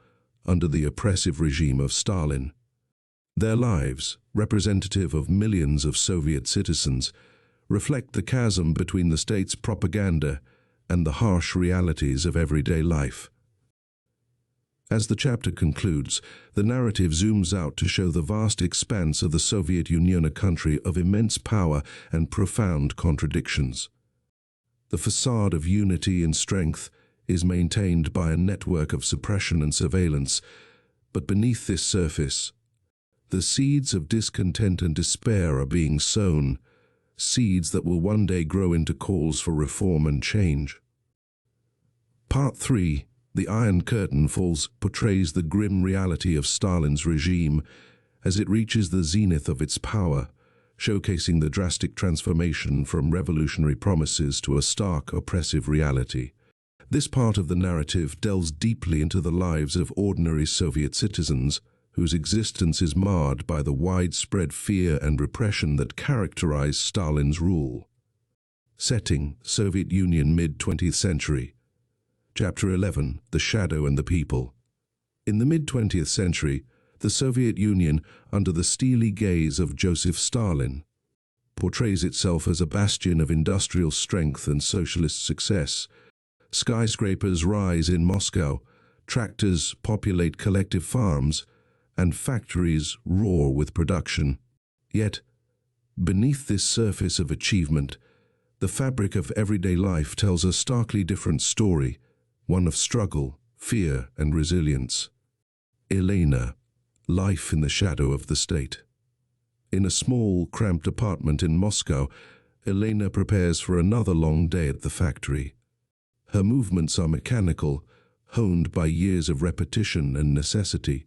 under the oppressive regime of Stalin. Their lives, representative of millions of Soviet citizens, reflect the chasm between the state's propaganda and the harsh realities of everyday life. As the chapter concludes, the narrative zooms out to show the vast expanse of the Soviet Union, a country of immense power and profound contradictions. The facade of unity and strength is maintained by a network of suppression and surveillance, but beneath this surface, the seeds of discontent and despair are being sown, seeds that will one day grow into calls for reform and change. Part 3, The Iron Curtain Falls, portrays the grim reality of Stalin's regime as it reaches the zenith of its power, showcasing the drastic transformation from revolutionary promises to a stark, oppressive reality. This part of the narrative delves deeply into the lives of ordinary Soviet citizens, whose existence is marred by the widespread fear and repression that characterized Stalin's rule. Setting: Soviet Union, mid-20th century. Chapter 11, The Shadow and the People. In the mid-20th century, the Soviet Union, under the steely gaze of Joseph Stalin, portrays itself as a bastion of industrial strength and socialist success. Skyscrapers rise in Moscow, tractors populate collective farms, and factories roar with production. Yet, beneath this surface of achievement, the fabric of everyday life tells a starkly different story, one of struggle, fear, and resilience. Elena, life in the shadow of the state. In a small, cramped apartment in Moscow, Elena prepares for another long day at the factory. Her movements are mechanical, honed by years of repetition and necessity.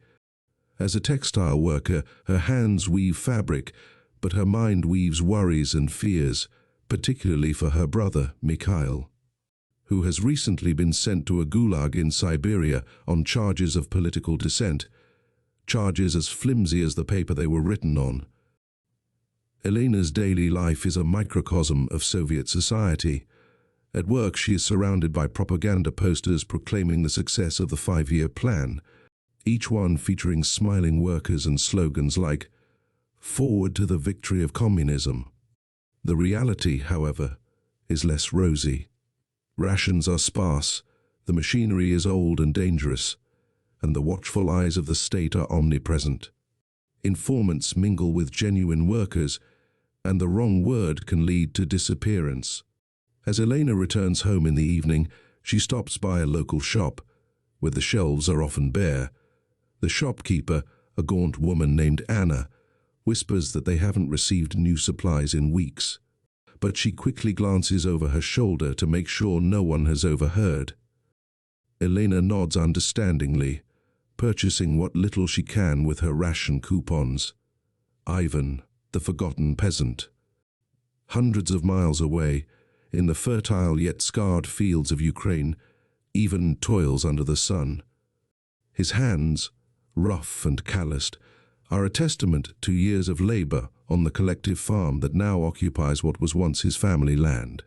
As a textile worker, her hands weave fabric, but her mind weaves worries and fears, particularly for her brother, Mikhail, who has recently been sent to a gulag in Siberia on charges of political dissent, charges as flimsy as the paper they were written on. Elena's daily life is a microcosm of Soviet society. At work, she is surrounded by propaganda posters proclaiming the success of the 5-year plan, each one featuring smiling workers and slogans like, "Forward to the victory of communism." The reality, however, is less rosy. Rations are sparse, the machinery is old and dangerous, and the watchful eyes of the state are omnipresent. Informants mingle with genuine workers, and the wrong word can lead to disappearance. As Elena returns home in the evening, she stops by a local shop, where the shelves are often bare. The shopkeeper, a gaunt woman named Anna, whispers that they haven't received new supplies in weeks, but she quickly glances over her shoulder to make sure no one has overheard. Elena nods understandingly, purchasing what little she can with her ration coupons. Ivan, the forgotten peasant. Hundreds of miles away, in the fertile yet scarred fields of Ukraine, Ivan toils under the sun. His hands, rough and calloused, are a testament to years of labor on the collective farm that now occupies what was once his family land.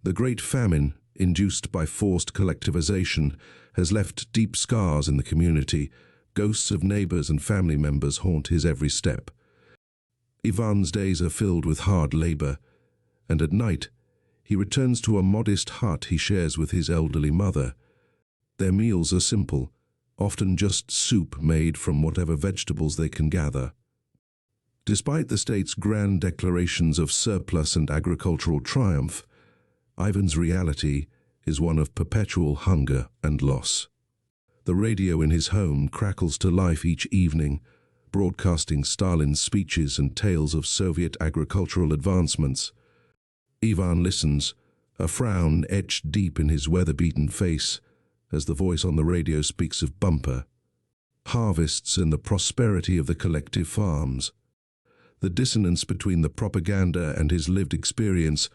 The Great Famine, induced by forced collectivization, has left deep scars in the community. Ghosts of neighbors and family members haunt his every step. Ivan's days are filled with hard labor, and at night, he returns to a modest hut he shares with his elderly mother. Their meals are simple, often just soup made from whatever vegetables they can gather. Despite the state's grand declarations of surplus and agricultural triumph, Ivan's reality is one of perpetual hunger and loss. The radio in his home crackles to life each evening, broadcasting Stalin's speeches and tales of Soviet agricultural advancements. Ivan listens, a frown etched deep in his weather-beaten face, as the voice on the radio speaks of bumper harvests and the prosperity of the collective farms. The dissonance between the propaganda and his lived experience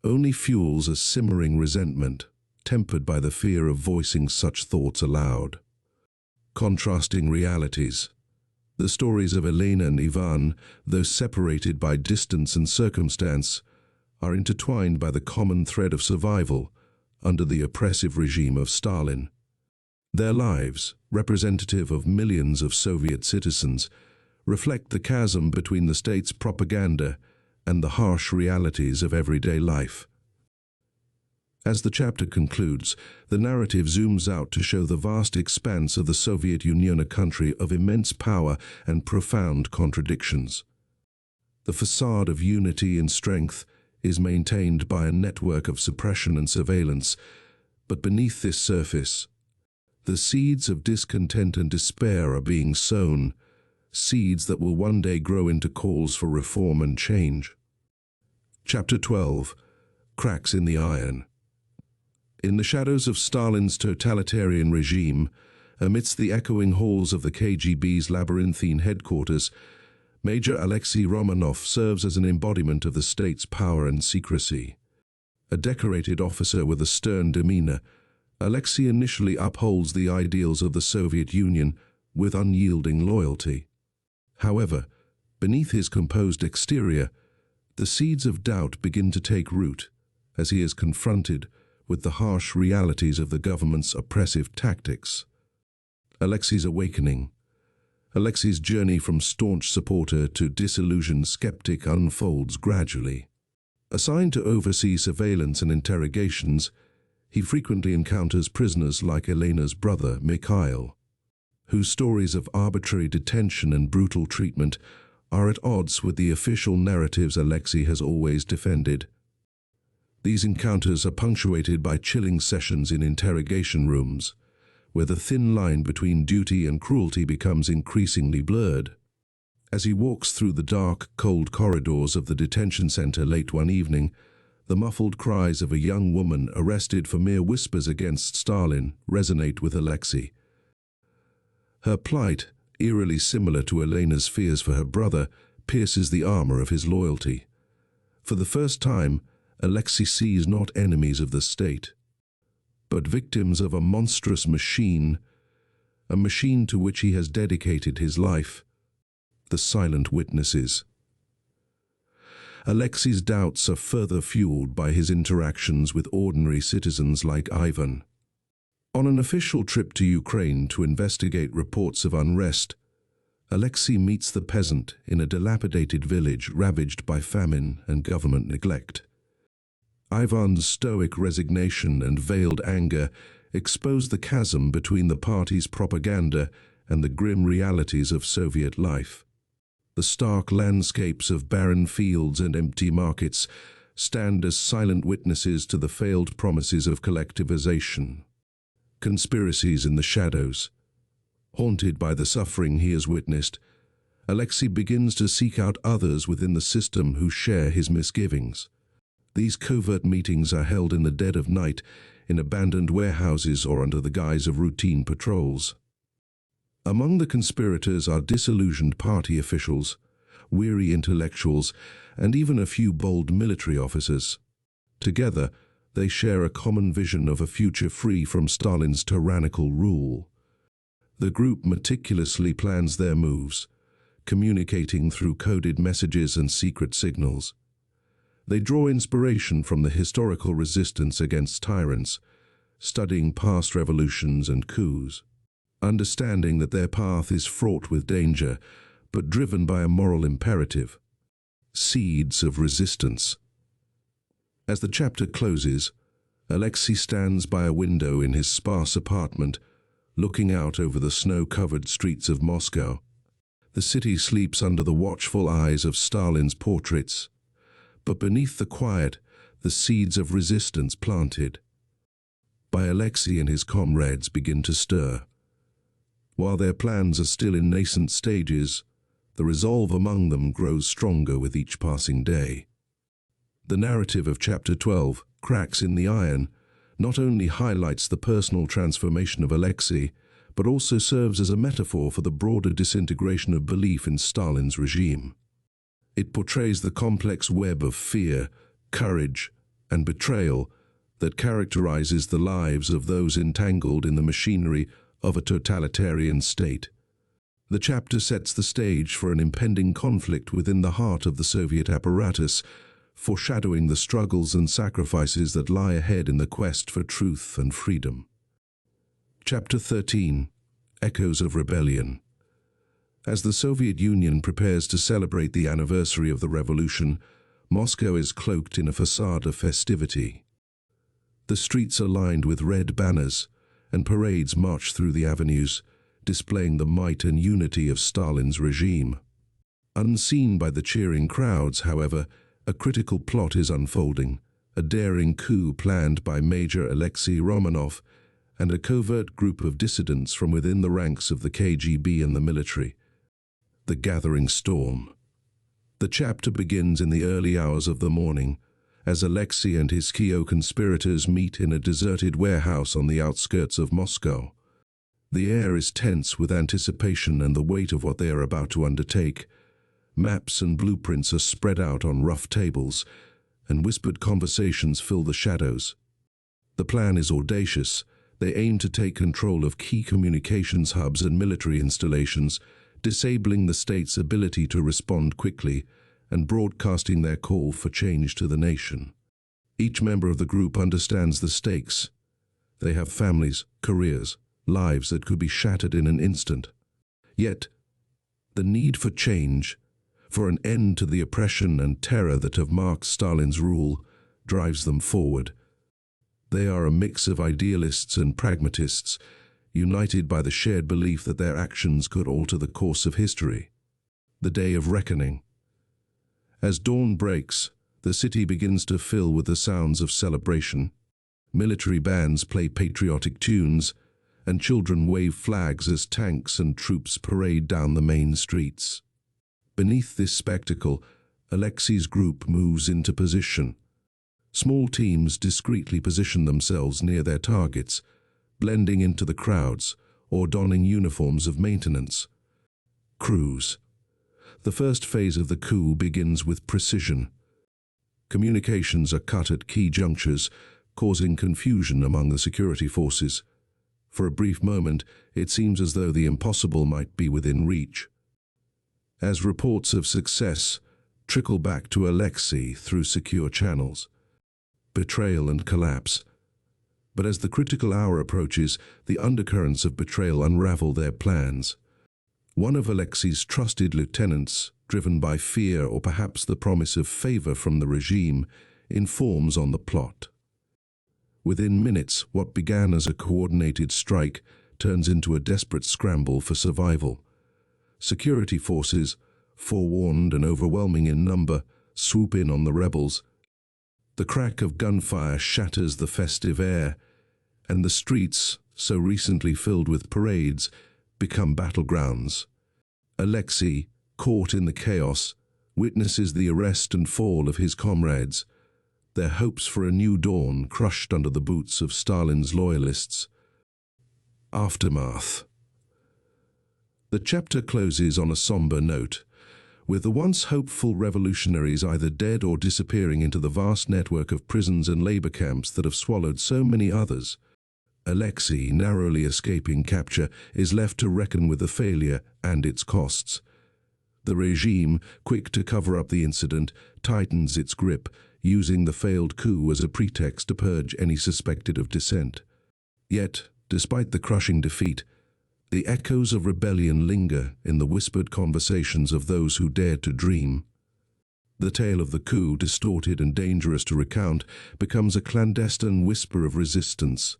only fuels a simmering resentment, tempered by the fear of voicing such thoughts aloud. Contrasting realities. The stories of Elena and Ivan, though separated by distance and circumstance, are intertwined by the common thread of survival under the oppressive regime of Stalin. Their lives, representative of millions of Soviet citizens, reflect the chasm between the state's propaganda and the harsh realities of everyday life. As the chapter concludes, the narrative zooms out to show the vast expanse of the Soviet Union, a country of immense power and profound contradictions. The facade of unity and strength is maintained by a network of suppression and surveillance, but beneath this surface, the seeds of discontent and despair are being sown, seeds that will one day grow into calls for reform and change. Chapter 12. Cracks in the Iron. In the shadows of Stalin's totalitarian regime, amidst the echoing halls of the KGB's labyrinthine headquarters, Major Alexei Romanov serves as an embodiment of the state's power and secrecy. A decorated officer with a stern demeanor, Alexei initially upholds the ideals of the Soviet Union with unyielding loyalty. However, beneath his composed exterior, the seeds of doubt begin to take root as he is confronted with the harsh realities of the government's oppressive tactics. Alexei's awakening. Alexei's journey from staunch supporter to disillusioned skeptic unfolds gradually. Assigned to oversee surveillance and interrogations, he frequently encounters prisoners like Elena's brother, Mikhail, whose stories of arbitrary detention and brutal treatment are at odds with the official narratives Alexei has always defended. These encounters are punctuated by chilling sessions in interrogation rooms, where the thin line between duty and cruelty becomes increasingly blurred. As he walks through the dark, cold corridors of the detention center late one evening, the muffled cries of a young woman arrested for mere whispers against Stalin resonate with Alexei. Her plight, eerily similar to Elena's fears for her brother, pierces the armor of his loyalty. For the first time, Alexei sees not enemies of the state, but victims of a monstrous machine, a machine to which he has dedicated his life, the silent witnesses. Alexei's doubts are further fueled by his interactions with ordinary citizens like Ivan. On an official trip to Ukraine to investigate reports of unrest, Alexei meets the peasant in a dilapidated village ravaged by famine and government neglect. Ivan's stoic resignation and veiled anger expose the chasm between the party's propaganda and the grim realities of Soviet life. The stark landscapes of barren fields and empty markets stand as silent witnesses to the failed promises of collectivization. Conspiracies in the shadows. Haunted by the suffering he has witnessed, Alexei begins to seek out others within the system who share his misgivings. These covert meetings are held in the dead of night, in abandoned warehouses or under the guise of routine patrols. Among the conspirators are disillusioned party officials, weary intellectuals, and even a few bold military officers. Together, they share a common vision of a future free from Stalin's tyrannical rule. The group meticulously plans their moves, communicating through coded messages and secret signals. They draw inspiration from the historical resistance against tyrants, studying past revolutions and coups, understanding that their path is fraught with danger, but driven by a moral imperative. Seeds of resistance. As the chapter closes, Alexei stands by a window in his sparse apartment, looking out over the snow-covered streets of Moscow. The city sleeps under the watchful eyes of Stalin's portraits, but beneath the quiet, the seeds of resistance planted by Alexei and his comrades begin to stir. While their plans are still in nascent stages, the resolve among them grows stronger with each passing day. The narrative of Chapter 12, Cracks in the Iron, not only highlights the personal transformation of Alexei, but also serves as a metaphor for the broader disintegration of belief in Stalin's regime. It portrays the complex web of fear, courage, and betrayal that characterizes the lives of those entangled in the machinery of a totalitarian state. The chapter sets the stage for an impending conflict within the heart of the Soviet apparatus, foreshadowing the struggles and sacrifices that lie ahead in the quest for truth and freedom. Chapter 13. Echoes of Rebellion. As the Soviet Union prepares to celebrate the anniversary of the revolution, Moscow is cloaked in a facade of festivity. The streets are lined with red banners, and parades march through the avenues, displaying the might and unity of Stalin's regime. Unseen by the cheering crowds, however, a critical plot is unfolding, a daring coup planned by Major Alexei Romanov and a covert group of dissidents from within the ranks of the KGB and the military. The gathering storm. The chapter begins in the early hours of the morning, as Alexei and his co-conspirators meet in a deserted warehouse on the outskirts of Moscow. The air is tense with anticipation and the weight of what they are about to undertake. Maps and blueprints are spread out on rough tables, and whispered conversations fill the shadows. The plan is audacious. They aim to take control of key communications hubs and military installations, disabling the state's ability to respond quickly and broadcasting their call for change to the nation. Each member of the group understands the stakes. They have families, careers, lives that could be shattered in an instant. Yet, the need for change, for an end to the oppression and terror that have marked Stalin's rule, drives them forward. They are a mix of idealists and pragmatists, united by the shared belief that their actions could alter the course of history. The day of reckoning. As dawn breaks, the city begins to fill with the sounds of celebration. Military bands play patriotic tunes, and children wave flags as tanks and troops parade down the main streets. Beneath this spectacle, Alexei's group moves into position. Small teams discreetly position themselves near their targets, blending into the crowds or donning uniforms of maintenance. Crews. The first phase of the coup begins with precision. Communications are cut at key junctures, causing confusion among the security forces. For a brief moment, it seems as though the impossible might be within reach. As reports of success trickle back to Alexei through secure channels. Betrayal and collapse. But as the critical hour approaches, the undercurrents of betrayal unravel their plans. One of Alexei's trusted lieutenants, driven by fear or perhaps the promise of favor from the regime, informs on the plot. Within minutes, what began as a coordinated strike turns into a desperate scramble for survival. Security forces, forewarned and overwhelming in number, swoop in on the rebels. The crack of gunfire shatters the festive air, and the streets, so recently filled with parades, become battlegrounds. Alexei, caught in the chaos, witnesses the arrest and fall of his comrades, their hopes for a new dawn crushed under the boots of Stalin's loyalists. Aftermath. The chapter closes on a somber note, with the once hopeful revolutionaries either dead or disappearing into the vast network of prisons and labor camps that have swallowed so many others. Alexei, narrowly escaping capture, is left to reckon with the failure and its costs. The regime, quick to cover up the incident, tightens its grip, using the failed coup as a pretext to purge any suspected of dissent. Yet, despite the crushing defeat, the echoes of rebellion linger in the whispered conversations of those who dared to dream. The tale of the coup, distorted and dangerous to recount, becomes a clandestine whisper of resistance,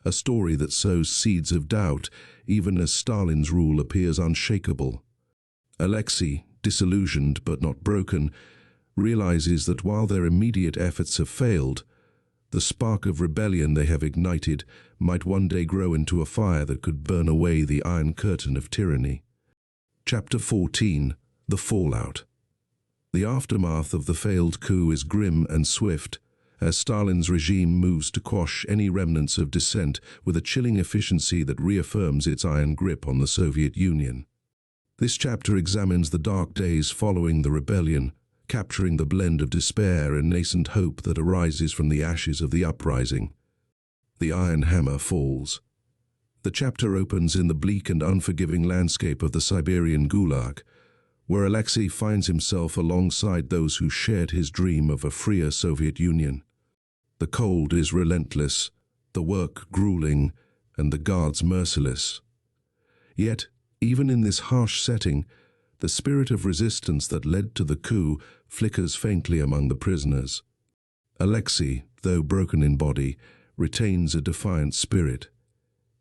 a story that sows seeds of doubt even as Stalin's rule appears unshakable. Alexei, disillusioned but not broken, realizes that while their immediate efforts have failed, the spark of rebellion they have ignited might one day grow into a fire that could burn away the iron curtain of tyranny. Chapter 14. The Fallout. The aftermath of the failed coup is grim and swift, as Stalin's regime moves to quash any remnants of dissent with a chilling efficiency that reaffirms its iron grip on the Soviet Union. This chapter examines the dark days following the rebellion, capturing the blend of despair and nascent hope that arises from the ashes of the uprising. The iron hammer falls. The chapter opens in the bleak and unforgiving landscape of the Siberian Gulag, where Alexei finds himself alongside those who shared his dream of a freer Soviet Union. The cold is relentless, the work grueling, and the guards merciless. Yet, even in this harsh setting, the spirit of resistance that led to the coup flickers faintly among the prisoners. Alexei, though broken in body, retains a defiant spirit.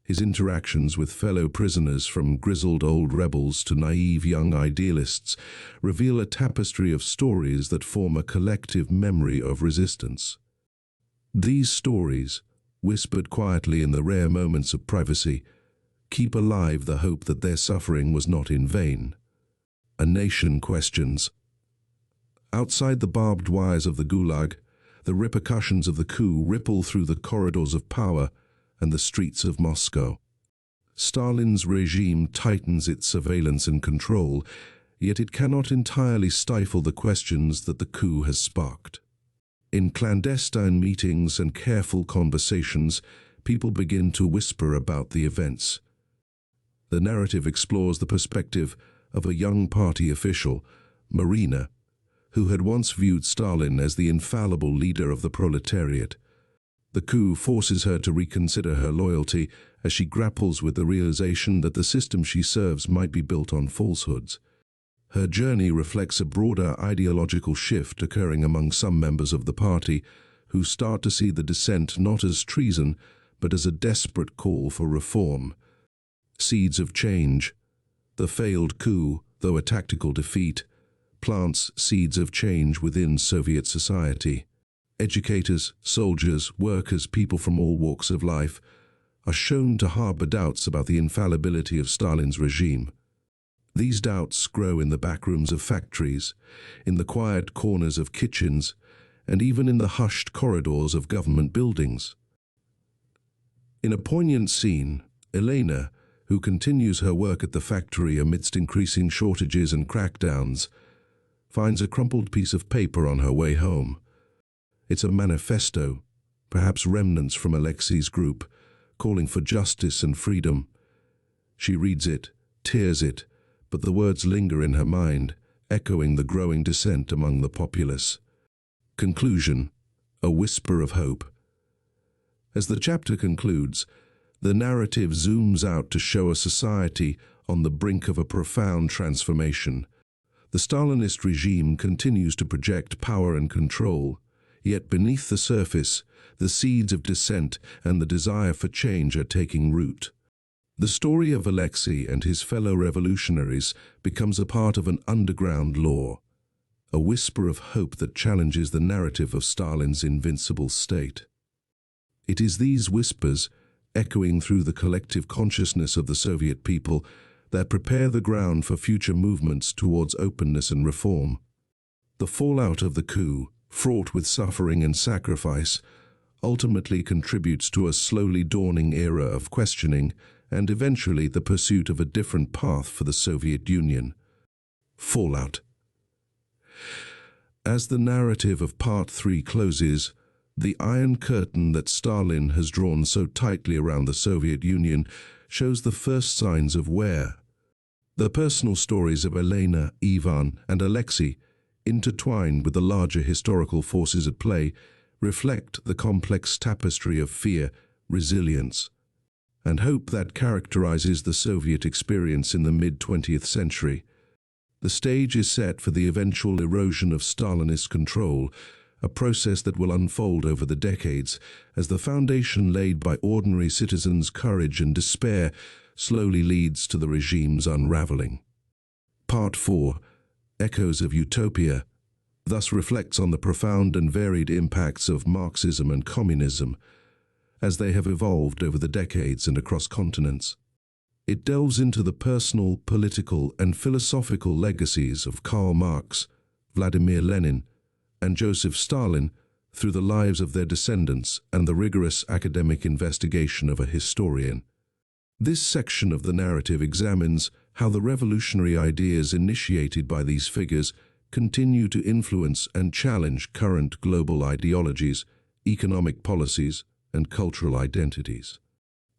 His interactions with fellow prisoners, from grizzled old rebels to naive young idealists, reveal a tapestry of stories that form a collective memory of resistance. These stories, whispered quietly in the rare moments of privacy, keep alive the hope that their suffering was not in vain. A nation questions. Outside the barbed wires of the Gulag, the repercussions of the coup ripple through the corridors of power and the streets of Moscow. Stalin's regime tightens its surveillance and control, yet it cannot entirely stifle the questions that the coup has sparked. In clandestine meetings and careful conversations, people begin to whisper about the events. The narrative explores the perspective of a young party official, Marina, who had once viewed Stalin as the infallible leader of the proletariat. The coup forces her to reconsider her loyalty as she grapples with the realization that the system she serves might be built on falsehoods. Her journey reflects a broader ideological shift occurring among some members of the party, who start to see the dissent not as treason, but as a desperate call for reform. Seeds of change. The failed coup, though a tactical defeat, plants seeds of change within Soviet society. Educators, soldiers, workers, people from all walks of life are shown to harbor doubts about the infallibility of Stalin's regime. These doubts grow in the backrooms of factories, in the quiet corners of kitchens, and even in the hushed corridors of government buildings. In a poignant scene, Elena, who continues her work at the factory amidst increasing shortages and crackdowns, finds a crumpled piece of paper on her way home. It's a manifesto, perhaps remnants from Alexei's group, calling for justice and freedom. She reads it, tears it, but the words linger in her mind, echoing the growing dissent among the populace. Conclusion: a whisper of hope. As the chapter concludes, the narrative zooms out to show a society on the brink of a profound transformation. The Stalinist regime continues to project power and control, yet beneath the surface, the seeds of dissent and the desire for change are taking root. The story of Alexei and his fellow revolutionaries becomes a part of an underground law, a whisper of hope that challenges the narrative of Stalin's invincible state. It is these whispers, echoing through the collective consciousness of the Soviet people, that prepare the ground for future movements towards openness and reform. The fallout of the coup, fraught with suffering and sacrifice, ultimately contributes to a slowly dawning era of questioning and eventually the pursuit of a different path for the Soviet Union. Fallout. As the narrative of Part 3 closes, the iron curtain that Stalin has drawn so tightly around the Soviet Union shows the first signs of wear. The personal stories of Elena, Ivan, and Alexei, intertwined with the larger historical forces at play, reflect the complex tapestry of fear, resilience, and hope that characterizes the Soviet experience in the mid-20th century. The stage is set for the eventual erosion of Stalinist control, a process that will unfold over the decades as the foundation laid by ordinary citizens' courage and despair slowly leads to the regime's unraveling. Part 4, Echoes of Utopia, thus reflects on the profound and varied impacts of Marxism and communism as they have evolved over the decades and across continents. It delves into the personal, political, and philosophical legacies of Karl Marx, Vladimir Lenin, and Joseph Stalin through the lives of their descendants and the rigorous academic investigation of a historian. This section of the narrative examines how the revolutionary ideas initiated by these figures continue to influence and challenge current global ideologies, economic policies, and cultural identities.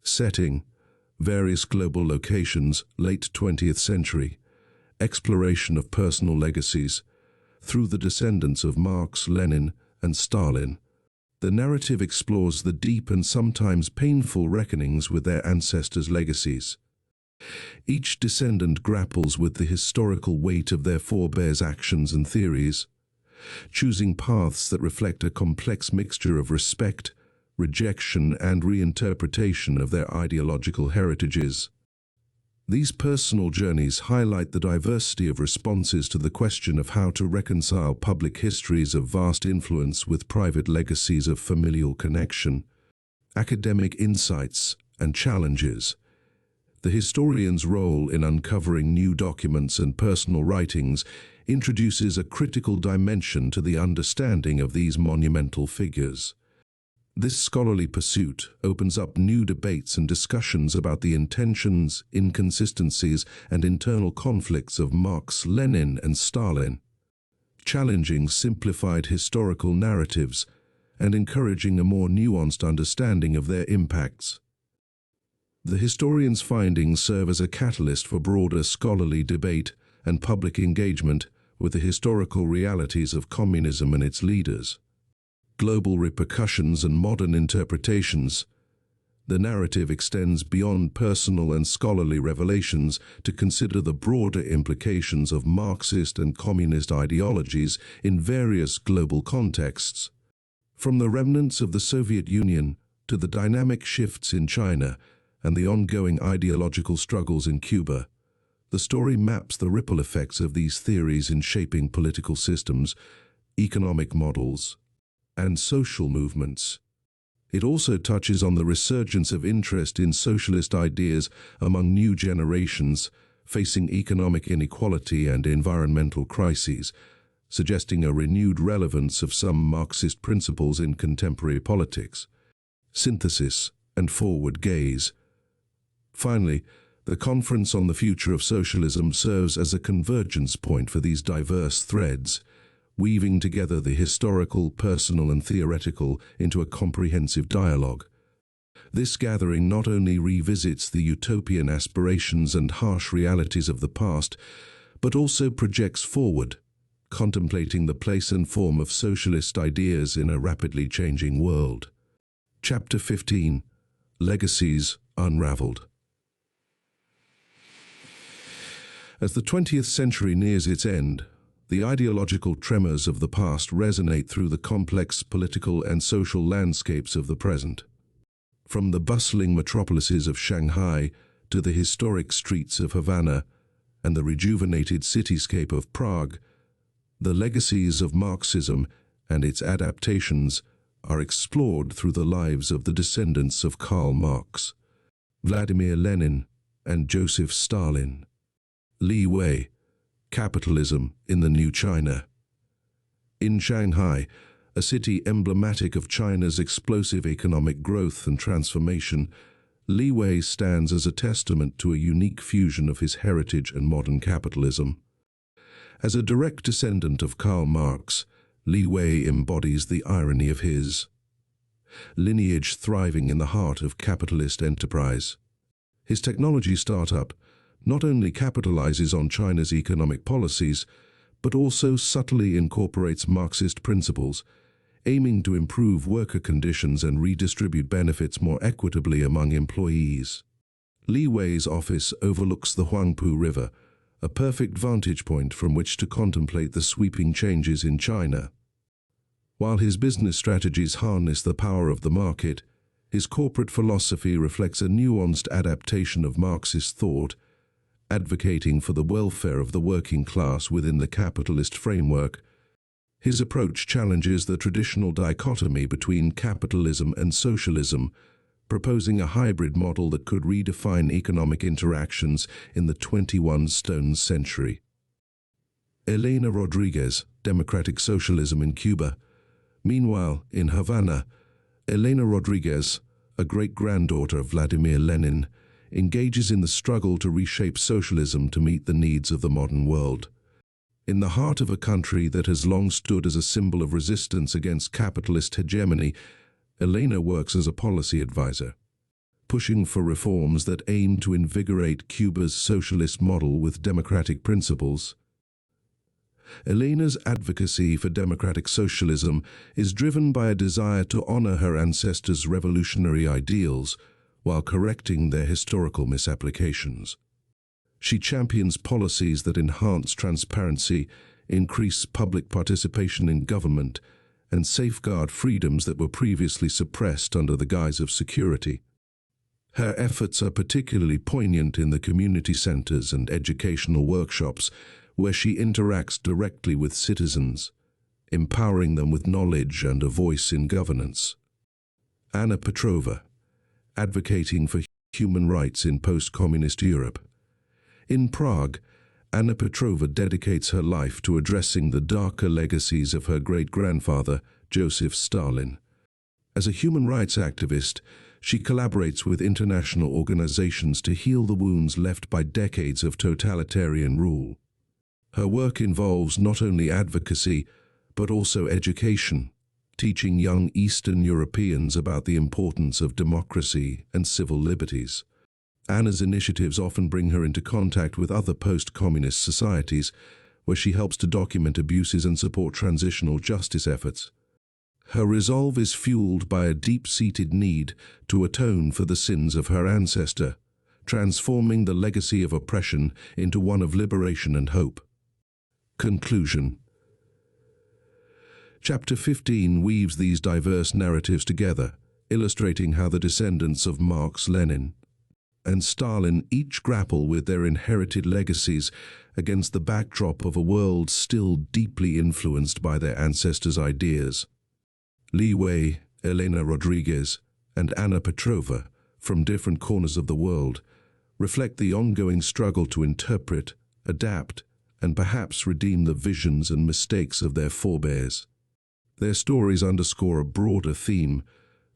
Setting: various global locations, late 20th century. Exploration of personal legacies through the descendants of Marx, Lenin, and Stalin. The narrative explores the deep and sometimes painful reckonings with their ancestors' legacies. Each descendant grapples with the historical weight of their forebears' actions and theories, choosing paths that reflect a complex mixture of respect, rejection, and reinterpretation of their ideological heritages. These personal journeys highlight the diversity of responses to the question of how to reconcile public histories of vast influence with private legacies of familial connection, academic insights, and challenges. The historian's role in uncovering new documents and personal writings introduces a critical dimension to the understanding of these monumental figures. This scholarly pursuit opens up new debates and discussions about the intentions, inconsistencies, and internal conflicts of Marx, Lenin, and Stalin, challenging simplified historical narratives and encouraging a more nuanced understanding of their impacts. The historian's findings serve as a catalyst for broader scholarly debate and public engagement with the historical realities of communism and its leaders. Global repercussions and modern interpretations. The narrative extends beyond personal and scholarly revelations to consider the broader implications of Marxist and communist ideologies in various global contexts. From the remnants of the Soviet Union to the dynamic shifts in China and the ongoing ideological struggles in Cuba, the story maps the ripple effects of these theories in shaping political systems, economic models, and social movements. It also touches on the resurgence of interest in socialist ideas among new generations facing economic inequality and environmental crises, suggesting a renewed relevance of some Marxist principles in contemporary politics. Synthesis and forward gaze. Finally, the Conference on the Future of Socialism serves as a convergence point for these diverse threads, weaving together the historical, personal, and theoretical into a comprehensive dialogue. This gathering not only revisits the utopian aspirations and harsh realities of the past, but also projects forward, contemplating the place and form of socialist ideas in a rapidly changing world. Chapter 15: Legacies Unraveled. As the 20th century nears its end, the ideological tremors of the past resonate through the complex political and social landscapes of the present. From the bustling metropolises of Shanghai to the historic streets of Havana and the rejuvenated cityscape of Prague, the legacies of Marxism and its adaptations are explored through the lives of the descendants of Karl Marx, Vladimir Lenin, and Joseph Stalin. Li Wei, Capitalism in the New China. In Shanghai, a city emblematic of China's explosive economic growth and transformation, Li Wei stands as a testament to a unique fusion of his heritage and modern capitalism. As a direct descendant of Karl Marx, Li Wei embodies the irony of his lineage thriving in the heart of capitalist enterprise. His technology startup not only capitalizes on China's economic policies, but also subtly incorporates Marxist principles, aiming to improve worker conditions and redistribute benefits more equitably among employees. Li Wei's office overlooks the Huangpu River, a perfect vantage point from which to contemplate the sweeping changes in China. While his business strategies harness the power of the market, his corporate philosophy reflects a nuanced adaptation of Marxist thought, advocating for the welfare of the working class within the capitalist framework. His approach challenges the traditional dichotomy between capitalism and socialism, proposing a hybrid model that could redefine economic interactions in the 21st century. Elena Rodriguez, Democratic Socialism in Cuba. Meanwhile, in Havana, Elena Rodriguez, a great-granddaughter of Vladimir Lenin, engages in the struggle to reshape socialism to meet the needs of the modern world. In the heart of a country that has long stood as a symbol of resistance against capitalist hegemony, Elena works as a policy advisor, pushing for reforms that aim to invigorate Cuba's socialist model with democratic principles. Elena's advocacy for democratic socialism is driven by a desire to honor her ancestors' revolutionary ideals while correcting their historical misapplications. She champions policies that enhance transparency, increase public participation in government, and safeguard freedoms that were previously suppressed under the guise of security. Her efforts are particularly poignant in the community centers and educational workshops, where she interacts directly with citizens, empowering them with knowledge and a voice in governance. Anna Petrova, advocating for human rights in post-communist Europe. In Prague, Anna Petrova dedicates her life to addressing the darker legacies of her great-grandfather, Joseph Stalin. As a human rights activist, she collaborates with international organizations to heal the wounds left by decades of totalitarian rule. Her work involves not only advocacy, but also education, teaching young Eastern Europeans about the importance of democracy and civil liberties. Anna's initiatives often bring her into contact with other post-communist societies, where she helps to document abuses and support transitional justice efforts. Her resolve is fueled by a deep-seated need to atone for the sins of her ancestor, transforming the legacy of oppression into one of liberation and hope. Conclusion. Chapter 15 weaves these diverse narratives together, illustrating how the descendants of Marx, Lenin, and Stalin each grapple with their inherited legacies against the backdrop of a world still deeply influenced by their ancestors' ideas. Li Wei, Elena Rodriguez, and Anna Petrova, from different corners of the world, reflect the ongoing struggle to interpret, adapt, and perhaps redeem the visions and mistakes of their forebears. Their stories underscore a broader theme: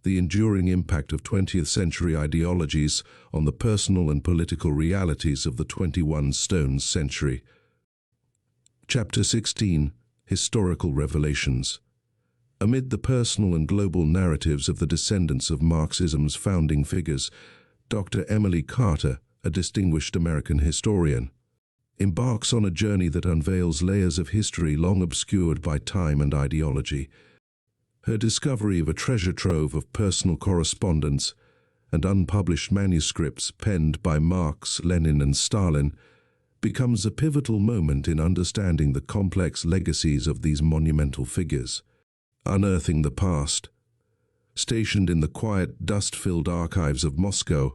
the enduring impact of 20th century ideologies on the personal and political realities of the 21st century. Chapter 16, Historical Revelations. Amid the personal and global narratives of the descendants of Marxism's founding figures, Dr. Emily Carter, a distinguished American historian, embarks on a journey that unveils layers of history long obscured by time and ideology. Her discovery of a treasure trove of personal correspondence and unpublished manuscripts penned by Marx, Lenin, and Stalin becomes a pivotal moment in understanding the complex legacies of these monumental figures. Unearthing the past. Stationed in the quiet, dust-filled archives of Moscow,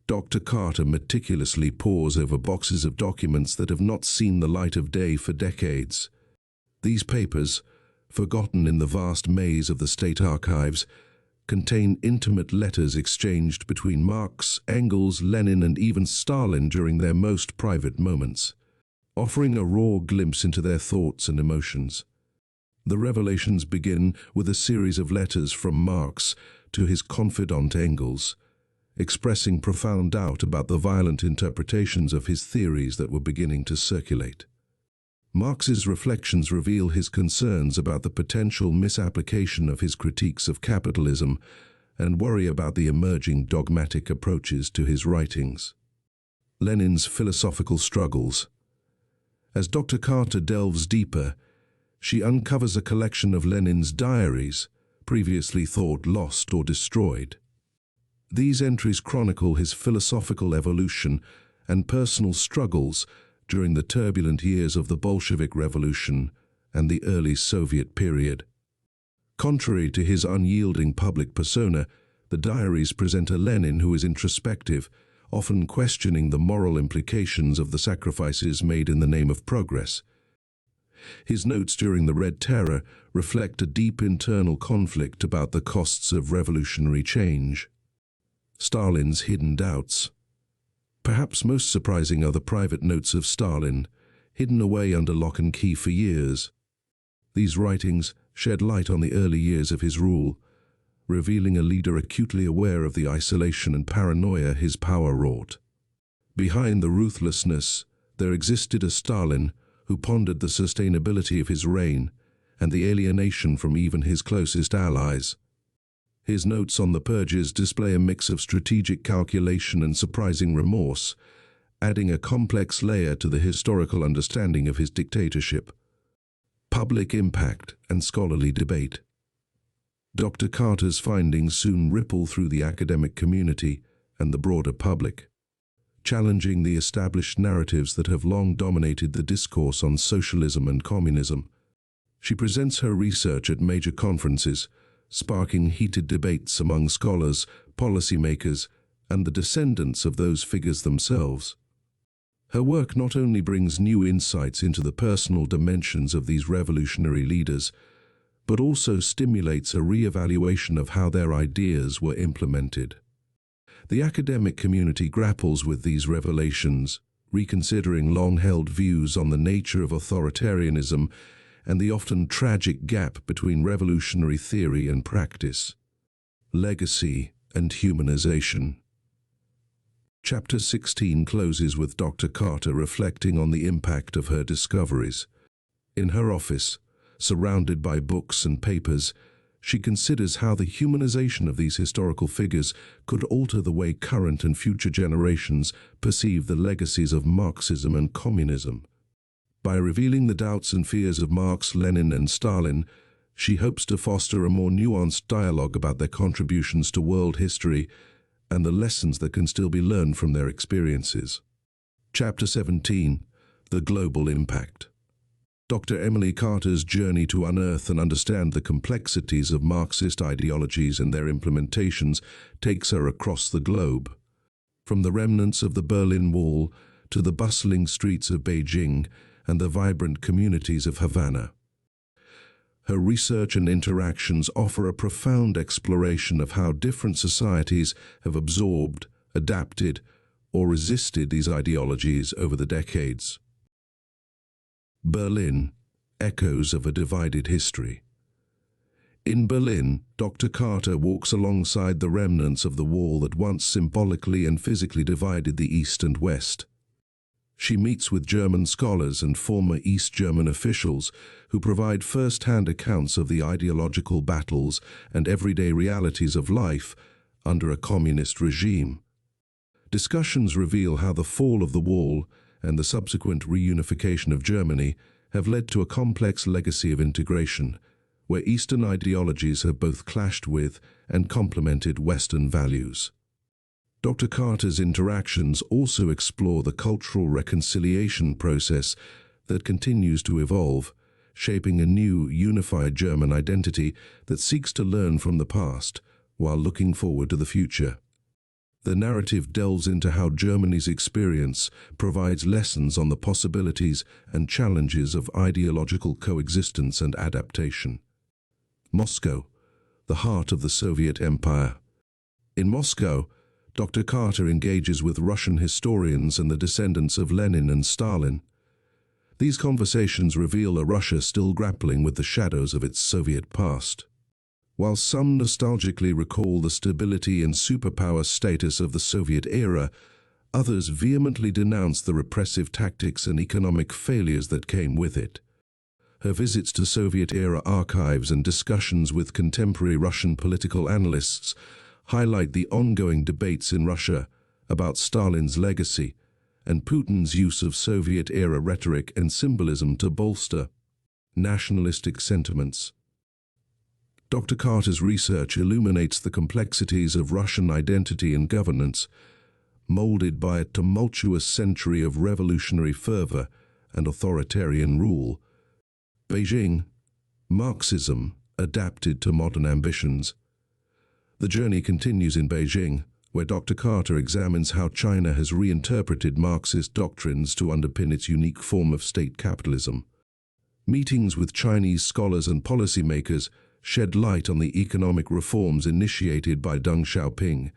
Dr. Carter meticulously pores over boxes of documents that have not seen the light of day for decades. These papers, forgotten in the vast maze of the state archives, contain intimate letters exchanged between Marx, Engels, Lenin, and even Stalin during their most private moments, offering a raw glimpse into their thoughts and emotions. The revelations begin with a series of letters from Marx to his confidant Engels, expressing profound doubt about the violent interpretations of his theories that were beginning to circulate. Marx's reflections reveal his concerns about the potential misapplication of his critiques of capitalism and worry about the emerging dogmatic approaches to his writings. Lenin's philosophical struggles. As Dr. Carter delves deeper, she uncovers a collection of Lenin's diaries, previously thought lost or destroyed. These entries chronicle his philosophical evolution and personal struggles during the turbulent years of the Bolshevik Revolution and the early Soviet period. Contrary to his unyielding public persona, the diaries present a Lenin who is introspective, often questioning the moral implications of the sacrifices made in the name of progress. His notes during the Red Terror reflect a deep internal conflict about the costs of revolutionary change. Stalin's hidden doubts. Perhaps most surprising are the private notes of Stalin, hidden away under lock and key for years. These writings shed light on the early years of his rule, revealing a leader acutely aware of the isolation and paranoia his power wrought. Behind the ruthlessness, there existed a Stalin who pondered the sustainability of his reign and the alienation from even his closest allies. His notes on the purges display a mix of strategic calculation and surprising remorse, adding a complex layer to the historical understanding of his dictatorship. Public impact and scholarly debate. Dr. Carter's findings soon ripple through the academic community and the broader public, challenging the established narratives that have long dominated the discourse on socialism and communism. She presents her research at major conferences, sparking heated debates among scholars, policymakers, and the descendants of those figures themselves. Her work not only brings new insights into the personal dimensions of these revolutionary leaders, but also stimulates a re-evaluation of how their ideas were implemented. The academic community grapples with these revelations, reconsidering long-held views on the nature of authoritarianism and the often tragic gap between revolutionary theory and practice. Legacy and humanization. Chapter 16 closes with Dr. Carter reflecting on the impact of her discoveries. In her office, surrounded by books and papers, she considers how the humanization of these historical figures could alter the way current and future generations perceive the legacies of Marxism and communism. By revealing the doubts and fears of Marx, Lenin, and Stalin, she hopes to foster a more nuanced dialogue about their contributions to world history and the lessons that can still be learned from their experiences. Chapter 17: The Global Impact. Dr. Emily Carter's journey to unearth and understand the complexities of Marxist ideologies and their implementations takes her across the globe. From the remnants of the Berlin Wall to the bustling streets of Beijing and the vibrant communities of Havana. Her research and interactions offer a profound exploration of how different societies have absorbed, adapted, or resisted these ideologies over the decades. Berlin, echoes of a divided history. In Berlin, Dr. Carter walks alongside the remnants of the wall that once symbolically and physically divided the East and West. She meets with German scholars and former East German officials who provide first-hand accounts of the ideological battles and everyday realities of life under a communist regime. Discussions reveal how the fall of the wall and the subsequent reunification of Germany have led to a complex legacy of integration, where Eastern ideologies have both clashed with and complemented Western values. Dr. Carter's interactions also explore the cultural reconciliation process that continues to evolve, shaping a new, unified German identity that seeks to learn from the past while looking forward to the future. The narrative delves into how Germany's experience provides lessons on the possibilities and challenges of ideological coexistence and adaptation. Moscow, the heart of the Soviet Empire. In Moscow, Dr. Carter engages with Russian historians and the descendants of Lenin and Stalin. These conversations reveal a Russia still grappling with the shadows of its Soviet past. While some nostalgically recall the stability and superpower status of the Soviet era, others vehemently denounce the repressive tactics and economic failures that came with it. Her visits to Soviet-era archives and discussions with contemporary Russian political analysts highlight the ongoing debates in Russia about Stalin's legacy and Putin's use of Soviet-era rhetoric and symbolism to bolster nationalistic sentiments. Dr. Carter's research illuminates the complexities of Russian identity and governance, molded by a tumultuous century of revolutionary fervor and authoritarian rule. Beijing, Marxism adapted to modern ambitions. The journey continues in Beijing, where Dr. Carter examines how China has reinterpreted Marxist doctrines to underpin its unique form of state capitalism. Meetings with Chinese scholars and policymakers shed light on the economic reforms initiated by Deng Xiaoping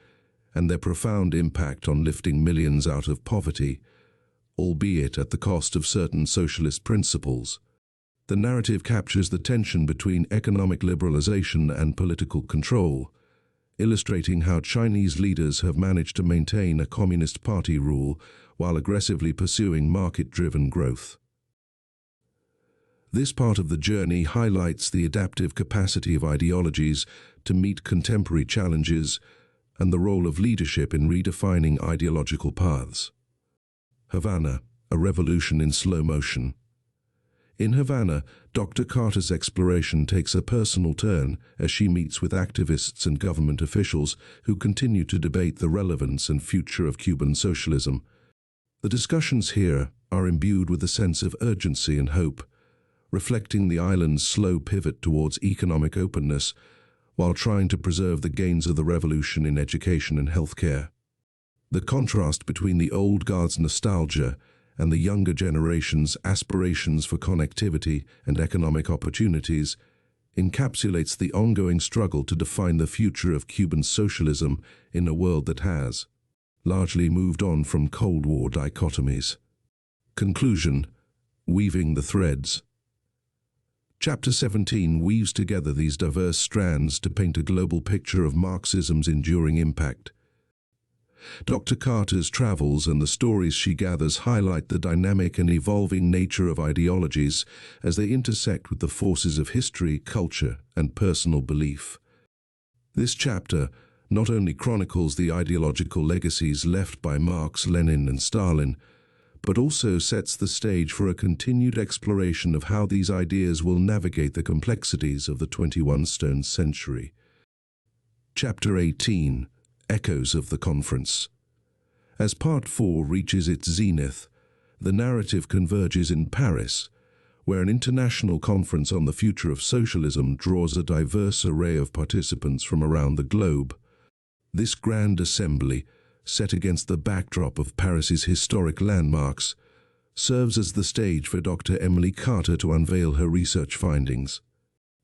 and their profound impact on lifting millions out of poverty, albeit at the cost of certain socialist principles. The narrative captures the tension between economic liberalization and political control, illustrating how Chinese leaders have managed to maintain a Communist Party rule while aggressively pursuing market-driven growth. This part of the journey highlights the adaptive capacity of ideologies to meet contemporary challenges and the role of leadership in redefining ideological paths. Havana, a revolution in slow motion. In Havana, Dr. Carter's exploration takes a personal turn as she meets with activists and government officials who continue to debate the relevance and future of Cuban socialism. The discussions here are imbued with a sense of urgency and hope, reflecting the island's slow pivot towards economic openness while trying to preserve the gains of the revolution in education and healthcare. The contrast between the old guard's nostalgia and the younger generation's aspirations for connectivity and economic opportunities encapsulates the ongoing struggle to define the future of Cuban socialism in a world that has largely moved on from Cold War dichotomies. Conclusion: weaving the threads. Chapter 17 weaves together these diverse strands to paint a global picture of Marxism's enduring impact. Dr. Carter's travels and the stories she gathers highlight the dynamic and evolving nature of ideologies as they intersect with the forces of history, culture, and personal belief. This chapter not only chronicles the ideological legacies left by Marx, Lenin, and Stalin, but also sets the stage for a continued exploration of how these ideas will navigate the complexities of the 21st century. Chapter 18. Echoes of the Conference. As Part 4 reaches its zenith, the narrative converges in Paris, where an international conference on the future of socialism draws a diverse array of participants from around the globe. This grand assembly, set against the backdrop of Paris's historic landmarks, serves as the stage for Dr. Emily Carter to unveil her research findings,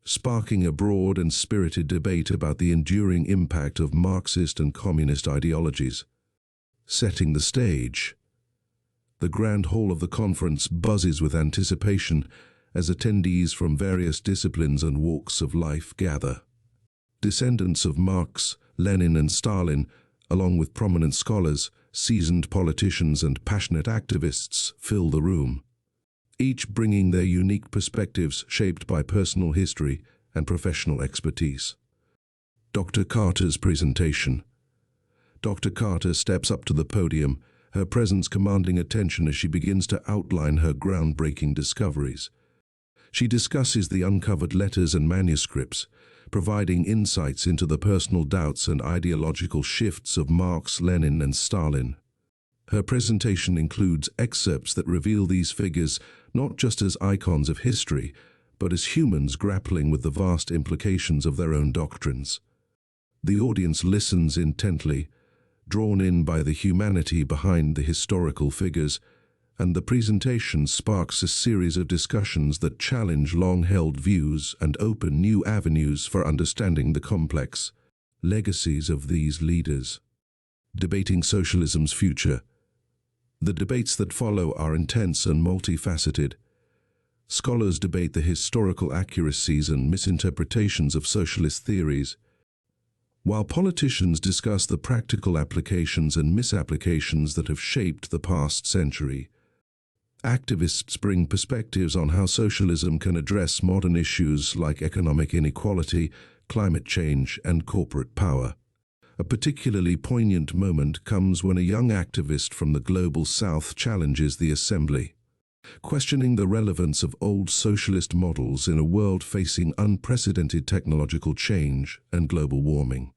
sparking a broad and spirited debate about the enduring impact of Marxist and communist ideologies. Setting the stage, the grand hall of the conference buzzes with anticipation as attendees from various disciplines and walks of life gather. Descendants of Marx, Lenin, and Stalin, along with prominent scholars, seasoned politicians, and passionate activists, fill the room, each bringing their unique perspectives shaped by personal history and professional expertise. Dr. Carter's presentation. Dr. Carter steps up to the podium, her presence commanding attention as she begins to outline her groundbreaking discoveries. She discusses the uncovered letters and manuscripts, providing insights into the personal doubts and ideological shifts of Marx, Lenin, and Stalin. Her presentation includes excerpts that reveal these figures not just as icons of history, but as humans grappling with the vast implications of their own doctrines. The audience listens intently, drawn in by the humanity behind the historical figures, and the presentation sparks a series of discussions that challenge long-held views and open new avenues for understanding the complex legacies of these leaders. Debating socialism's future. The debates that follow are intense and multifaceted. Scholars debate the historical accuracies and misinterpretations of socialist theories, while politicians discuss the practical applications and misapplications that have shaped the past century. Activists bring perspectives on how socialism can address modern issues like economic inequality, climate change, and corporate power. A particularly poignant moment comes when a young activist from the global South challenges the assembly, questioning the relevance of old socialist models in a world facing unprecedented technological change and global warming.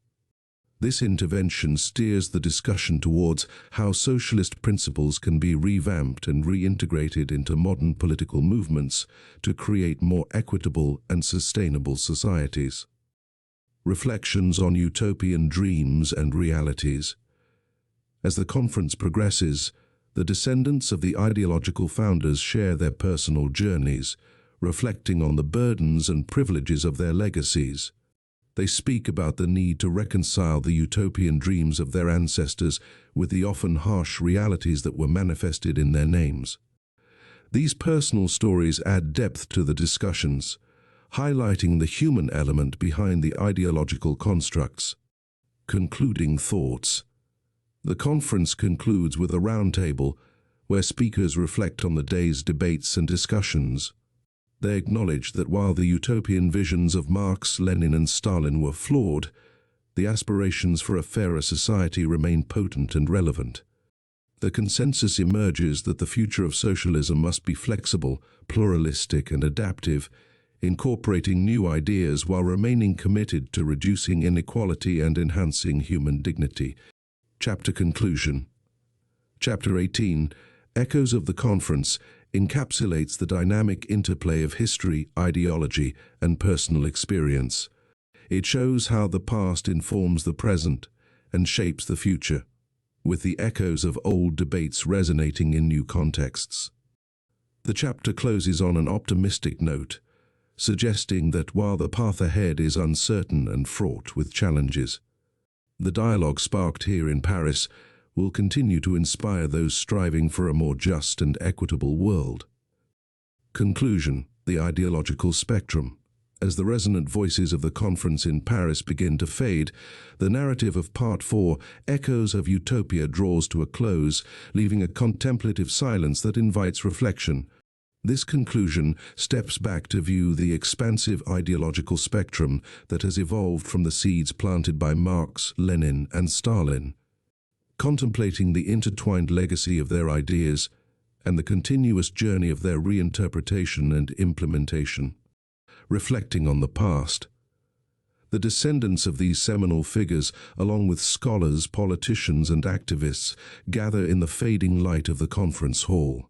This intervention steers the discussion towards how socialist principles can be revamped and reintegrated into modern political movements to create more equitable and sustainable societies. Reflections on utopian dreams and realities. As the conference progresses, the descendants of the ideological founders share their personal journeys, reflecting on the burdens and privileges of their legacies. They speak about the need to reconcile the utopian dreams of their ancestors with the often harsh realities that were manifested in their names. These personal stories add depth to the discussions, highlighting the human element behind the ideological constructs. Concluding thoughts. The conference concludes with a roundtable where speakers reflect on the day's debates and discussions. They acknowledge that while the utopian visions of Marx, Lenin, and Stalin were flawed, the aspirations for a fairer society remain potent and relevant. The consensus emerges that the future of socialism must be flexible, pluralistic, and adaptive, incorporating new ideas while remaining committed to reducing inequality and enhancing human dignity. Chapter conclusion. Chapter 18, Echoes of the Conference, encapsulates the dynamic interplay of history, ideology, and personal experience. It shows how the past informs the present and shapes the future, with the echoes of old debates resonating in new contexts. The chapter closes on an optimistic note, suggesting that while the path ahead is uncertain and fraught with challenges, the dialogue sparked here in Paris will continue to inspire those striving for a more just and equitable world. Conclusion: the ideological spectrum. As the resonant voices of the conference in Paris begin to fade, the narrative of Part 4, Echoes of Utopia, draws to a close, leaving a contemplative silence that invites reflection. This conclusion steps back to view the expansive ideological spectrum that has evolved from the seeds planted by Marx, Lenin, and Stalin. Contemplating the intertwined legacy of their ideas and the continuous journey of their reinterpretation and implementation. Reflecting on the past, the descendants of these seminal figures, along with scholars, politicians, and activists, gather in the fading light of the conference hall.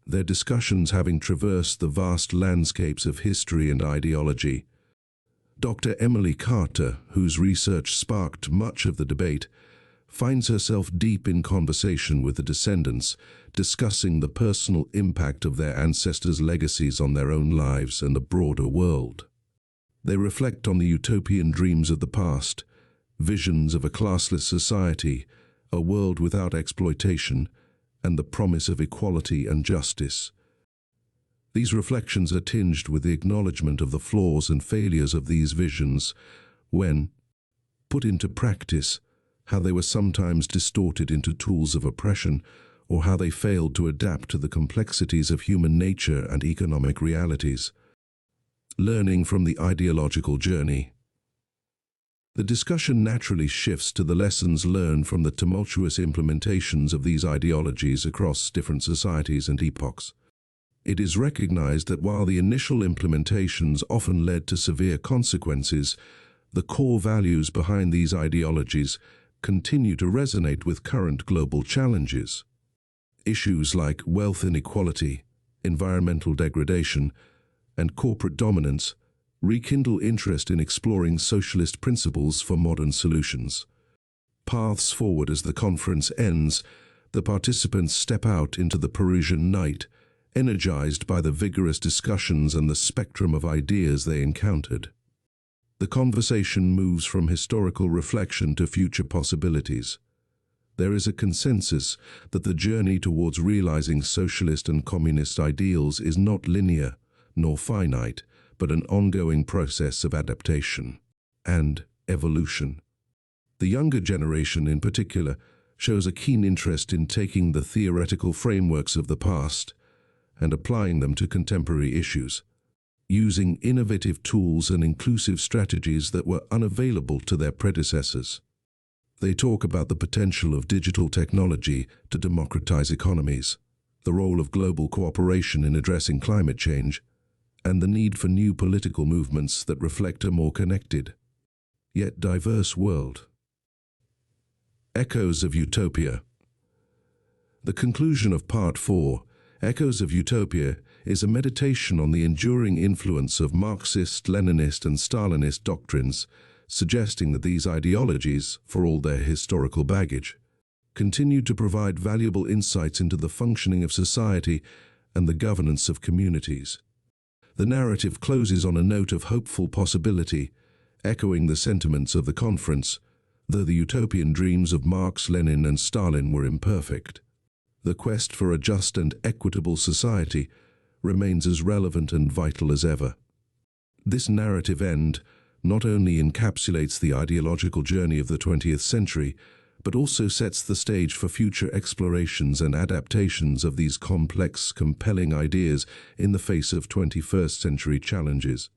Their discussions having traversed the vast landscapes of history and ideology. Dr. Emily Carter, whose research sparked much of the debate, finds herself deep in conversation with the descendants, discussing the personal impact of their ancestors' legacies on their own lives and the broader world. They reflect on the utopian dreams of the past, visions of a classless society, a world without exploitation, and the promise of equality and justice. These reflections are tinged with the acknowledgement of the flaws and failures of these visions when, put into practice, how they were sometimes distorted into tools of oppression, or how they failed to adapt to the complexities of human nature and economic realities. Learning from the ideological journey. The discussion naturally shifts to the lessons learned from the tumultuous implementations of these ideologies across different societies and epochs. It is recognized that while the initial implementations often led to severe consequences, the core values behind these ideologies continue to resonate with current global challenges. Issues like wealth inequality, environmental degradation, and corporate dominance rekindle interest in exploring socialist principles for modern solutions. Paths forward. As the conference ends, the participants step out into the Parisian night, energized by the vigorous discussions and the spectrum of ideas they encountered. The conversation moves from historical reflection to future possibilities. There is a consensus that the journey towards realizing socialist and communist ideals is not linear nor finite, but an ongoing process of adaptation and evolution. The younger generation in particular shows a keen interest in taking the theoretical frameworks of the past and applying them to contemporary issues, using innovative tools and inclusive strategies that were unavailable to their predecessors. They talk about the potential of digital technology to democratize economies, the role of global cooperation in addressing climate change, and the need for new political movements that reflect a more connected, yet diverse world. Echoes of Utopia. The conclusion of Part 4, Echoes of Utopia, is a meditation on the enduring influence of Marxist, Leninist, and Stalinist doctrines, suggesting that these ideologies, for all their historical baggage, continue to provide valuable insights into the functioning of society and the governance of communities. The narrative closes on a note of hopeful possibility, echoing the sentiments of the conference, though the utopian dreams of Marx, Lenin, and Stalin were imperfect. The quest for a just and equitable society remains as relevant and vital as ever. This narrative end not only encapsulates the ideological journey of the 20th century, but also sets the stage for future explorations and adaptations of these complex, compelling ideas in the face of 21st century challenges.